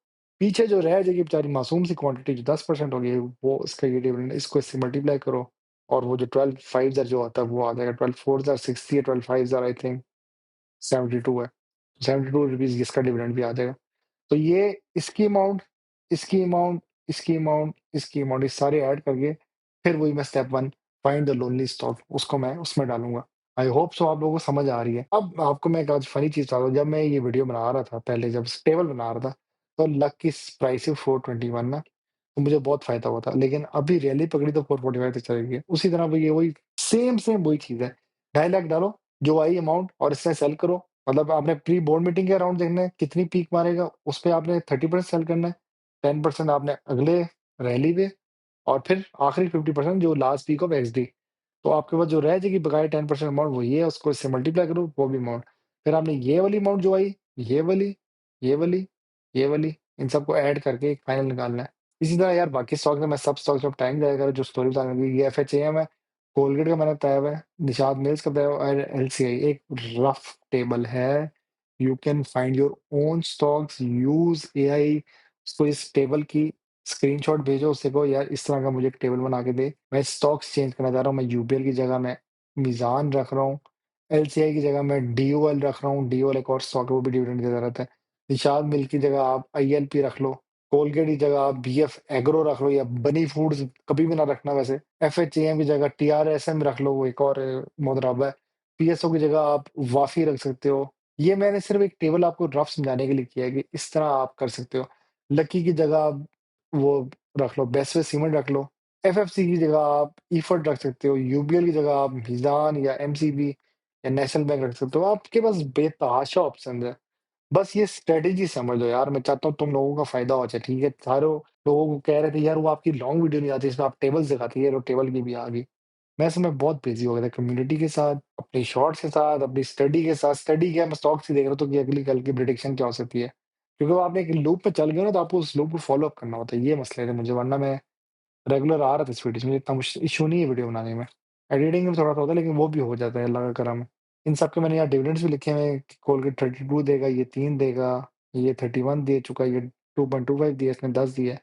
पीछे जो रह जाएगी बेचारी मासूम सी क्वांटिटी जो 10% होगी, वो इसका ये डिविडेंड, इसको इससे मल्टीप्लाई करो और वो जो 12 5 जो आता है वो आ जाएगा। 12 4 60 है, 12 5 आई थिंक 72 है। 72 रुपीज़ इसका डिविडेंड भी आ जाएगा। तो ये इसकी अमाउंट, इसकी अमाउंट, इसकी अमाउंट, इसकी अमाउंट, ये सारे ऐड करके फिर वही मैं step 1 find the lonely stock उसको मैं उसमें डालूँगा। आई होप सो आप लोगों को समझ आ रही है। अब आपको मैं एक आज फ़नी चीज़ बता दूँ, जब मैं ये वीडियो बना रहा था पहले, जब टेबल बना रहा था, तो लक की प्राइस थी 421 ना, तो मुझे बहुत फ़ायदा हुआ था। लेकिन अभी रैली पकड़ी तो 445 तक चली गई। उसी तरह वही वही सेम वही चीज़ है। 2.5 लाख डालो, जो आई अमाउंट और इससे सेल करो। मतलब आपने प्री बोर्ड मीटिंग के अराउंड देखना है, कितनी पीक मारेगा, उस पे आपने 30% सेल करना है, 10% आपने अगले रैली पे और फिर आखिरी 50% जो लास्ट वीक ऑफ एक्सडी। तो आपके पास जो रह जाएगी बकाया 10% अमाउंट वो ये है, उसको इससे मल्टीप्लाई करो, वो भी अमाउंट। फिर आपने ये वाली अमाउंट जो आई, ये वाली, ये वाली, ये वाली, इन सबको ऐड करके एक फाइनल निकालना है। इसी तरह यार बाकी स्टॉक्स में मैं सब स्टॉक्स में टाइम जाएगा जो स्टोरी बताने लगी, ये एफएचएएम है, कोलगेट का मैंने बताया हुआ है, निषाद मिल्स का बताया हुआ है, और एलसीआई एक रफ टेबल है। You can find your own stocks, use AI. उसको इस टेबल की स्क्रीनशॉट भेजो, उससे कहो यार इस तरह का मुझे एक टेबल बना के दे। मैं स्टॉक्स चेंज करना चाह रहा हूँ, मैं यूबीएल की जगह मैं मीज़ान रख रहा हूँ, एलसीआई की जगह मैं डीओएल रख रहा हूँ, डीओएल एक और स्टॉक है वो भी डिविडेंड देता रहता है। निषाद मिल्स की जगह आप आईएलपी रख लो, कोलगेट की जगह आप बीएफ एग्रो रख लो या बनी फूड्स कभी भी ना रखना वैसे। एफएचएएम की जगह टीआरएसएम रख लो, वो एक और मुद्राब है। पीएसओ की जगह आप वाफी रख सकते हो। ये मैंने सिर्फ एक टेबल आपको रफ समझाने के लिए किया है कि इस तरह आप कर सकते हो। लकी की जगह आप वो रख लो, बेस्वे सीमेंट रख लो। एफएफसी की जगह आप इफर्ट रख सकते हो। यूबीएल की जगह आप मीज़ान या एमसीबी या नेशनल बैंक रख सकते हो। आपके पास बेतहाशा ऑप्शंस है। बस ये स्ट्रैटेजी समझ लो यार, मैं चाहता हूँ तुम लोगों का फ़ायदा हो जाए, ठीक है? सारों लोगों को कह रहे थे यार वो आपकी लॉन्ग वीडियो नहीं आती, इसमें आप टेबल्स दिखाती है, ये लो टेबल की भी आ गई। मैं इस समय बहुत बिज़ी हो गया था कम्युनिटी के साथ, अपनी शॉर्ट्स के साथ, अपनी स्टडी के साथ। स्टडी क्या, मैं स्टॉक्स ही देख रहा था कि अगली कल की प्रेडिक्शन क्या हो सकती है। क्योंकि वो आप एक लूप में चल गए हो ना, तो आपको उस लूप को फ़ॉलो अप करना होता है, ये मसले थे मुझे, वरना मैं रेगुलर आ रहा था इस वीडियो में, इतना मुश इश्यू नहीं है वीडियो बनाने में। एडिटिंग में थोड़ा-सा होता है लेकिन वो भी हो जाता है, अल्लाह का करम है। इन सब के मैंने यहाँ डिविडेंड्स भी लिखे हुए हैं कि कोलगेट 32 देगा, ये 3 देगा, ये 31 दे चुका है, ये 2.25 दिया, इसने 10 दिया है।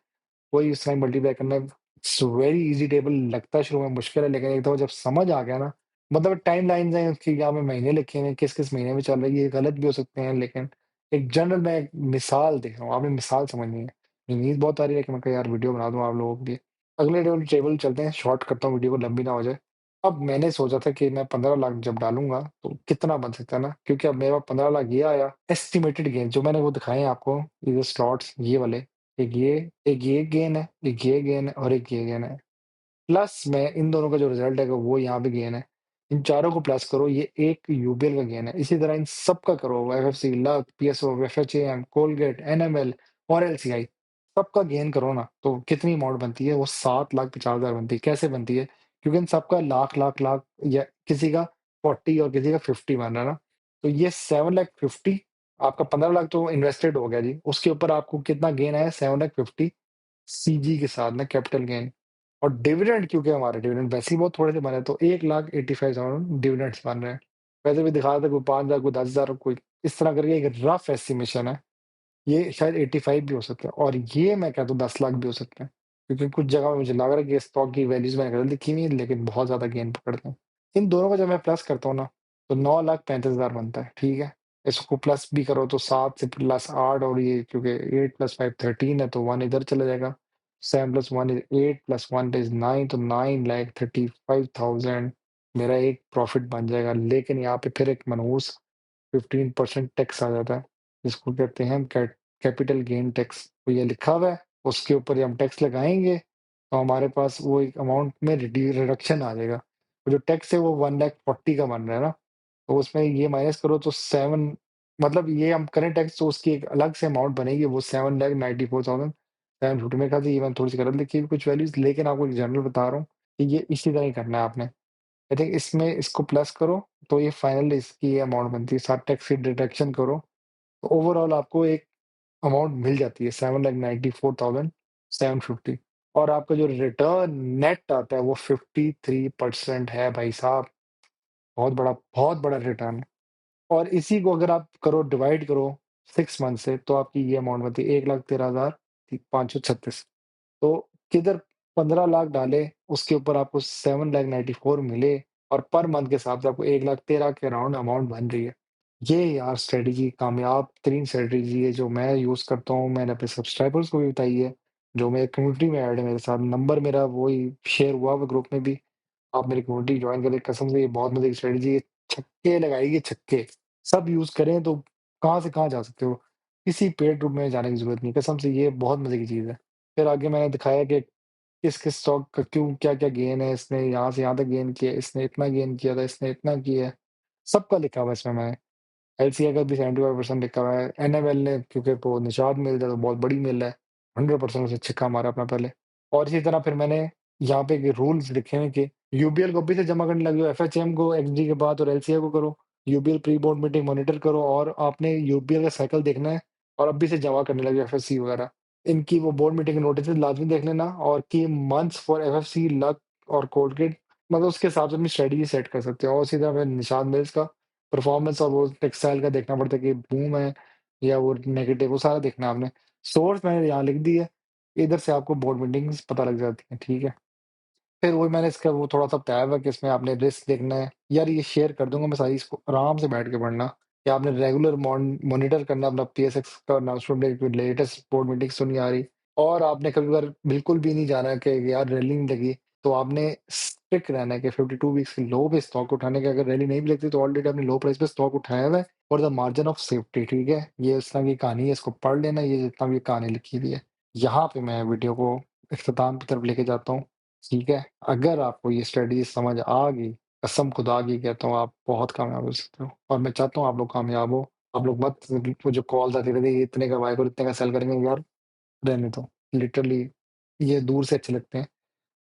वही उसका मल्टीप्लाई करना है। इट्स वेरी ईज़ी टेबल, लगता है शुरू में मुश्किल है लेकिन एक दफ़ा जब समझ आ गया ना, मतलब टाइमलाइन्स हैं उसकी, यहाँ पे महीने लिखे हुए हैं, किस-किस महीने में चल रही है, ये गलत भी हो सकते हैं लेकिन एक जनरल मैं एक मिसाल देख रहा हूँ, आपने मिसाल समझनी है। नींद बहुत आ रही है कि मैं कहा यार वीडियो बना दूँ आप लोगों के लिए। अगले टेबल टेबल चलते हैं, शॉर्ट करता हूँ वीडियो को, लंबी ना हो जाए। अब मैंने सोचा था कि मैं 15 लाख जब डालूँगा तो कितना बन सकता है ना, क्योंकि अब मेरे पास 15 लाख ये आया, एस्टिमेटेड गेन जो मैंने वो दिखाए हैं आपको, ये जो स्लॉट्स ये वाले, एक ये गेन है, एक ये गेन है और एक ये गेन है। प्लस में इन दोनों का जो रिज़ल्ट है वो यहाँ पे गेन है। इन चारों को प्लस करो, ये एक यूबीएल का गेन है। इसी तरह इन सब का करो, FFC, LUCK, PSO, FHAM, Colgate, NML और एलसीआई, सबका गेन करो ना, तो कितनी अमाउंट बनती है? वो 7,50,000 बनती है। कैसे बनती है? क्योंकि इन सबका लाख, लाख, लाख या किसी का 40 और किसी का 50 बन रहा है ना। तो ये 7,50,000 आपका 15 लाख तो इन्वेस्टेड हो गया जी। उसके ऊपर आपको कितना गेन आया 7,50,000 सीजी के साथ ना कैपिटल गेन। और डिविडेंड क्योंकि हमारे डिविडेंड वैसे ही बहुत थोड़े से बने तो 1,85,000 डिविडेंड्स बन रहे हैं। वैसे भी दिखा रहा था कोई 5 लाख, कोई 10,000, कोई इस तरह करके एक रफ एस्टिमेशन है। ये शायद 85 भी हो सकता है और ये मैं कहता हूँ 10 लाख भी हो सकते हैं। क्योंकि कुछ जगह पे मुझे लग रहा है कि स्टॉक की वैल्यूज़ मैंने गलत लिखी हुई है लेकिन बहुत ज़्यादा गेन पकड़ते हैं। इन दोनों को जब मैं प्लस करता हूँ ना, तो 9,35,000 बनता है, ठीक है? इसको प्लस भी करो तो 7 से प्लस 8 और ये क्योंकि 8 + 5 13 है तो 1 इधर चला जाएगा। 7 + 1 इज़ 8 + 1 इज़ 9 तो 9,35,000 मेरा एक प्रॉफिट बन जाएगा। लेकिन यहाँ पे फिर एक मनहूस 15% टैक्स आ जाता है, जिसको कहते हैं हम कैपिटल गेन टैक्स। तो ये लिखा हुआ है, उसके ऊपर हम टैक्स लगाएँगे, तो हमारे पास वो एक अमाउंट में रिडक्शन आ जाएगा। वो जो टैक्स है वो 1,40,000 का बन रहा है ना, तो उसमें ये माइनस करो तो 7 मतलब ये हम करें टैक्स तो उसकी एक अलग से अमाउंट बनेगी, वो 7,94,750 मेरे ख्याल से। ये मैंने थोड़ी-सी गलत लिखी है कुछ वैल्यूज़, लेकिन आपको एक जनरल बता रहा हूँ कि ये इसी तरह ही करना है आपने। आई थिंक इसमें इसको प्लस करो, तो ये फाइनल इसकी ये अमाउंट बनती है, साथ टैक्स की डिडक्शन करो, तो ओवरऑल आपको एक अमाउंट मिल जाती है 7,94,750 और आपका जो रिटर्न नेट आता है वो 53% है भाई साहब। बहुत बड़ा रिटर्न है। और इसी को अगर आप करो डिवाइड करो 6 मंथ से तो आपकी ये अमाउंट बनती है 1,13,536। तो किधर 15 लाख डाले, उसके ऊपर आपको 7,94,000 मिले और पर मंथ के हिसाब से आपको 1,13,000 के अराउंड अमाउंट बन रही है। ये यार स्ट्रैटेजी कामयाब तरीन स्ट्रैटेजी है जो मैं यूज़ करता हूँ, मैंने अपने सब्सक्राइबर्स को भी बताई है, जो मेरे कम्युनिटी में ऐड है मेरे साथ, नंबर मेरा वही शेयर हुआ हुआ ग्रुप में भी। आप मेरी कम्युनिटी जॉइन करें, कसम से ये बहुत मज़े की स्ट्रैटेजी है, छक्के लगाएगी छक्के। सब यूज़ करें तो कहाँ से कहाँ जा सकते हो। किसी पेड ग्रुप में जाने की ज़रूरत नहीं, कसम से ये बहुत मज़े की चीज़ है। फिर आगे मैंने दिखाया कि किस-किस स्टॉक का क्यों क्या-क्या गेन है, इसने यहाँ से यहाँ तक गेन किया, इसने इतना गेन किया था, इसने इतना किया है। सबका लिखा हुआ है इसमें मैंने। एलसीआई का भी 75% लिखा हुआ है। एनएमएल ने क्योंकि वो निषाद मिल जाए तो बहुत बड़ी मिल है। 100% उसने छक्का मारा अपना पहले। और इसी तरह फिर मैंने यहाँ पे ये रूल्स लिखे हैं कि यूबीएल को अभी से जमा करने लगे हो, एफएचएम को एक्सडी के बाद और एलसीआई को करो। UBL pre board meeting monitor करो और आपने यूबीएल का साइकिल देखना है और अभी से जमा करने लगे एफएससी वगैरह। इनकी वो बोर्ड मीटिंग के नोटिस लाज़मी देख लेना और की मंथ्स फॉर एफएफसी, लक और कोलगेट मतलब उसके हिसाब से अपनी स्ट्रेटजी सेट कर सकते हो। और इसी तरह फिर निषाद मिल्स का परफॉर्मेंस और वो टेक्सटाइल का देखना पड़ता है कि बूम है या वो नेगेटिव, वो सारा देखना है आपने। सोर्स मैंने यहाँ लिख दी है, इधर से आपको बोर्ड मीटिंग्स पता लग जाती हैं, ठीक है? फिर वही मैंने इसका वो थोड़ा-सा बताया हुआ है कि इसमें आपने रिस्क देखना है। यार ये शेयर कर दूँगा मैं सारी, इसको आराम से बैठ के पढ़ना कि आपने रेगुलर मॉनिटर करना अपना पीएसएक्स का अनाउंसमेंट, लेटेस्ट बोर्ड मीटिंग्स तो नहीं आ रही। और आपने कभी-कभार बिल्कुल भी नहीं जाना कि यार रैली नहीं लगी, तो आपने स्टिक रहना है कि 52 वीक्स के लो पे स्टॉक उठाने के, अगर रैली नहीं भी लगती तो ऑलरेडी आपने लो प्राइस पे स्टॉक उठाया हुआ है for the margin of safety, ठीक है? ये इस तरह की कहानी है, इसको पढ़ लेना, ये जितना भी कहानी लिखी हुई है। यहाँ पे मैं वीडियो को इख्तिताम की तरफ लेके जाता हूँ। ठीक है, अगर आपको ये स्ट्रेटजी समझ आ गई, कसम खुदा की कहता हूँ आप बहुत कामयाब हो सकते हो और मैं चाहता हूँ आप लोग कामयाब हो। आप लोग मत वो जो कॉल्स आती रहती है, ये इतने का बाय करो, इतने का सेल करेंगे, यार रहने दो। लिटरली ये दूर से अच्छे लगते हैं।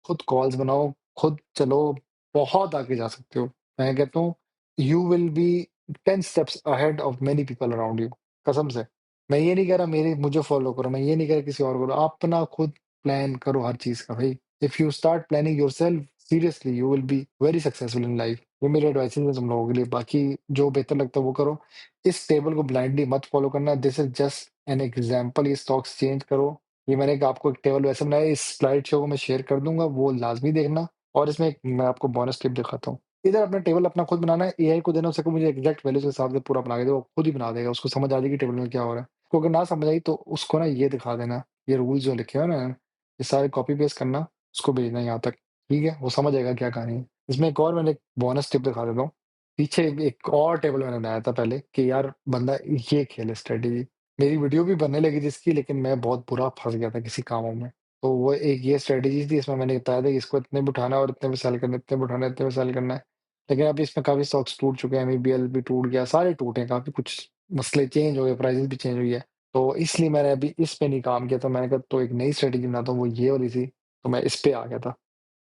खुद कॉल्स बनाओ, खुद चलो, बहुत आगे जा सकते हो। मैं कहता हूँ you will be 10 steps ahead of many people around you, कसम से। मैं ये नहीं कह रहा मेरी मुझे फॉलो करो, मैं ये नहीं कह रहा किसी और को करो, अपना खुद प्लान करो हर चीज़ का भाई। If you start planning yourself seriously you will be very successful in life. ये मेरी एडवाइसेज़ है तुम लोगों के लिए, बाकी जो बेहतर लगता है वो करो। इस टेबल को ब्लाइंडली मत फॉलो करना, this is just an example. ये स्टॉक्स चेंज करो। ये मैंने एक आपको एक टेबल वैसे बनाया है, इस स्लाइड शो को मैं शेयर कर दूँगा, वो लाज़मी देखना। और इसमें एक मैं आपको बोनस टिप दिखाता हूँ। इधर अपना टेबल अपना खुद बनाना है, एआई को देना, उसे कहो मुझे एग्ज़ैक्ट वैल्यूज़ के हिसाब से पूरा बना के दे, वो खुद ही बना देगा, उसको समझ आ जाएगी टेबल में क्या हो रहा है। उसको अगर ना समझ आई तो उसको ना ये दिखा देना, ये रूल्स जो लिखे हुए हैं ना, ये सारे कॉपी पेस्ट करना, उसको भेजना यहाँ तक, ठीक है? वो समझ जाएगा क्या कहानी है। इसमें एक और मैंने एक बोनस टिप दिखा देता हूँ। पीछे एक और टेबल मैंने बनाया था पहले कि यार बंदा ये खेले स्ट्रैटेजी। मेरी वीडियो भी बनने लगी थी इसकी, लेकिन मैं बहुत बुरा फँस गया था किसी कामों में। तो वो एक ये स्ट्रैटेजी थी, इसमें मैंने बताया था कि इसको इतने में उठाना है और इतने में सेल करना है, इतने में उठाना है, इतने में सेल करना है। लेकिन अभी इसमें काफ़ी स्टॉक्स टूट चुके हैं, एमईबीएल भी टूट गया, सारे टूटे हैं, काफ़ी कुछ मसले चेंज हो गए, प्राइसेज़ भी चेंज हुई है। तो इसलिए मैंने अभी इस पे नहीं काम किया, तो मैंने कहा तो एक नई स्ट्रैटेजी बनाता हूँ, वो ये वाली थी, तो मैं इस पे आ गया था।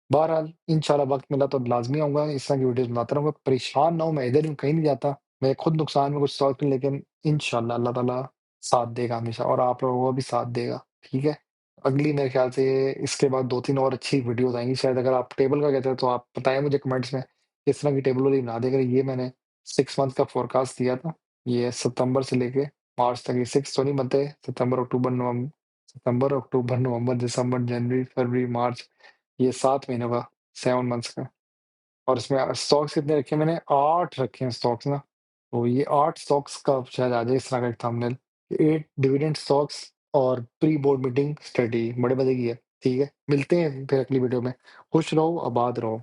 बहरहाल इंशाल्लाह वक़्त मिला तो लाज़मी आऊँगा, इस तरह की वीडियोज़ बनाता रहूँगा, परेशान ना हो, मैं इधर हूँ, कहीं नहीं जाता। मैं खुद नुकसान में कुछ स्टॉक में, लेकिन इंशाल्लाह अल्लाह ताला साथ देगा हमेशा और आप लोगों को भी साथ देगा, ठीक है? अगली मेरे ख़्याल से इसके बाद 2-3 और अच्छी वीडियोज़ आएँगी शायद। अगर आप टेबल का कहते हो तो आप बताएँ मुझे कमेंट्स में, किस तरह की टेबल वाली बना दें। अगर ये मैंने 6 मंथ का फ़ोरकास्ट दिया था, ये सितंबर से लेके मार्च तक, ये 6 तो नहीं बनते, सितंबर, अक्टूबर, नवंबर, दिसंबर, जनवरी, फरवरी, मार्च, ये 7 महीनों का, 7 मंथ्स का। और इसमें स्टॉक्स कितने रखे हैं मैंने? 8 रखे हैं स्टॉक्स ना। तो ये 8 स्टॉक्स का शायद आ जाए इस तरह का एक थंबनेल, 8 डिविडेंड स्टॉक्स और प्री बोर्ड मीटिंग स्ट्रैटेजी, बड़े मज़े की है। ठीक है? मिलते हैं फिर अगली वीडियो में। खुश रहो, आबाद रहो।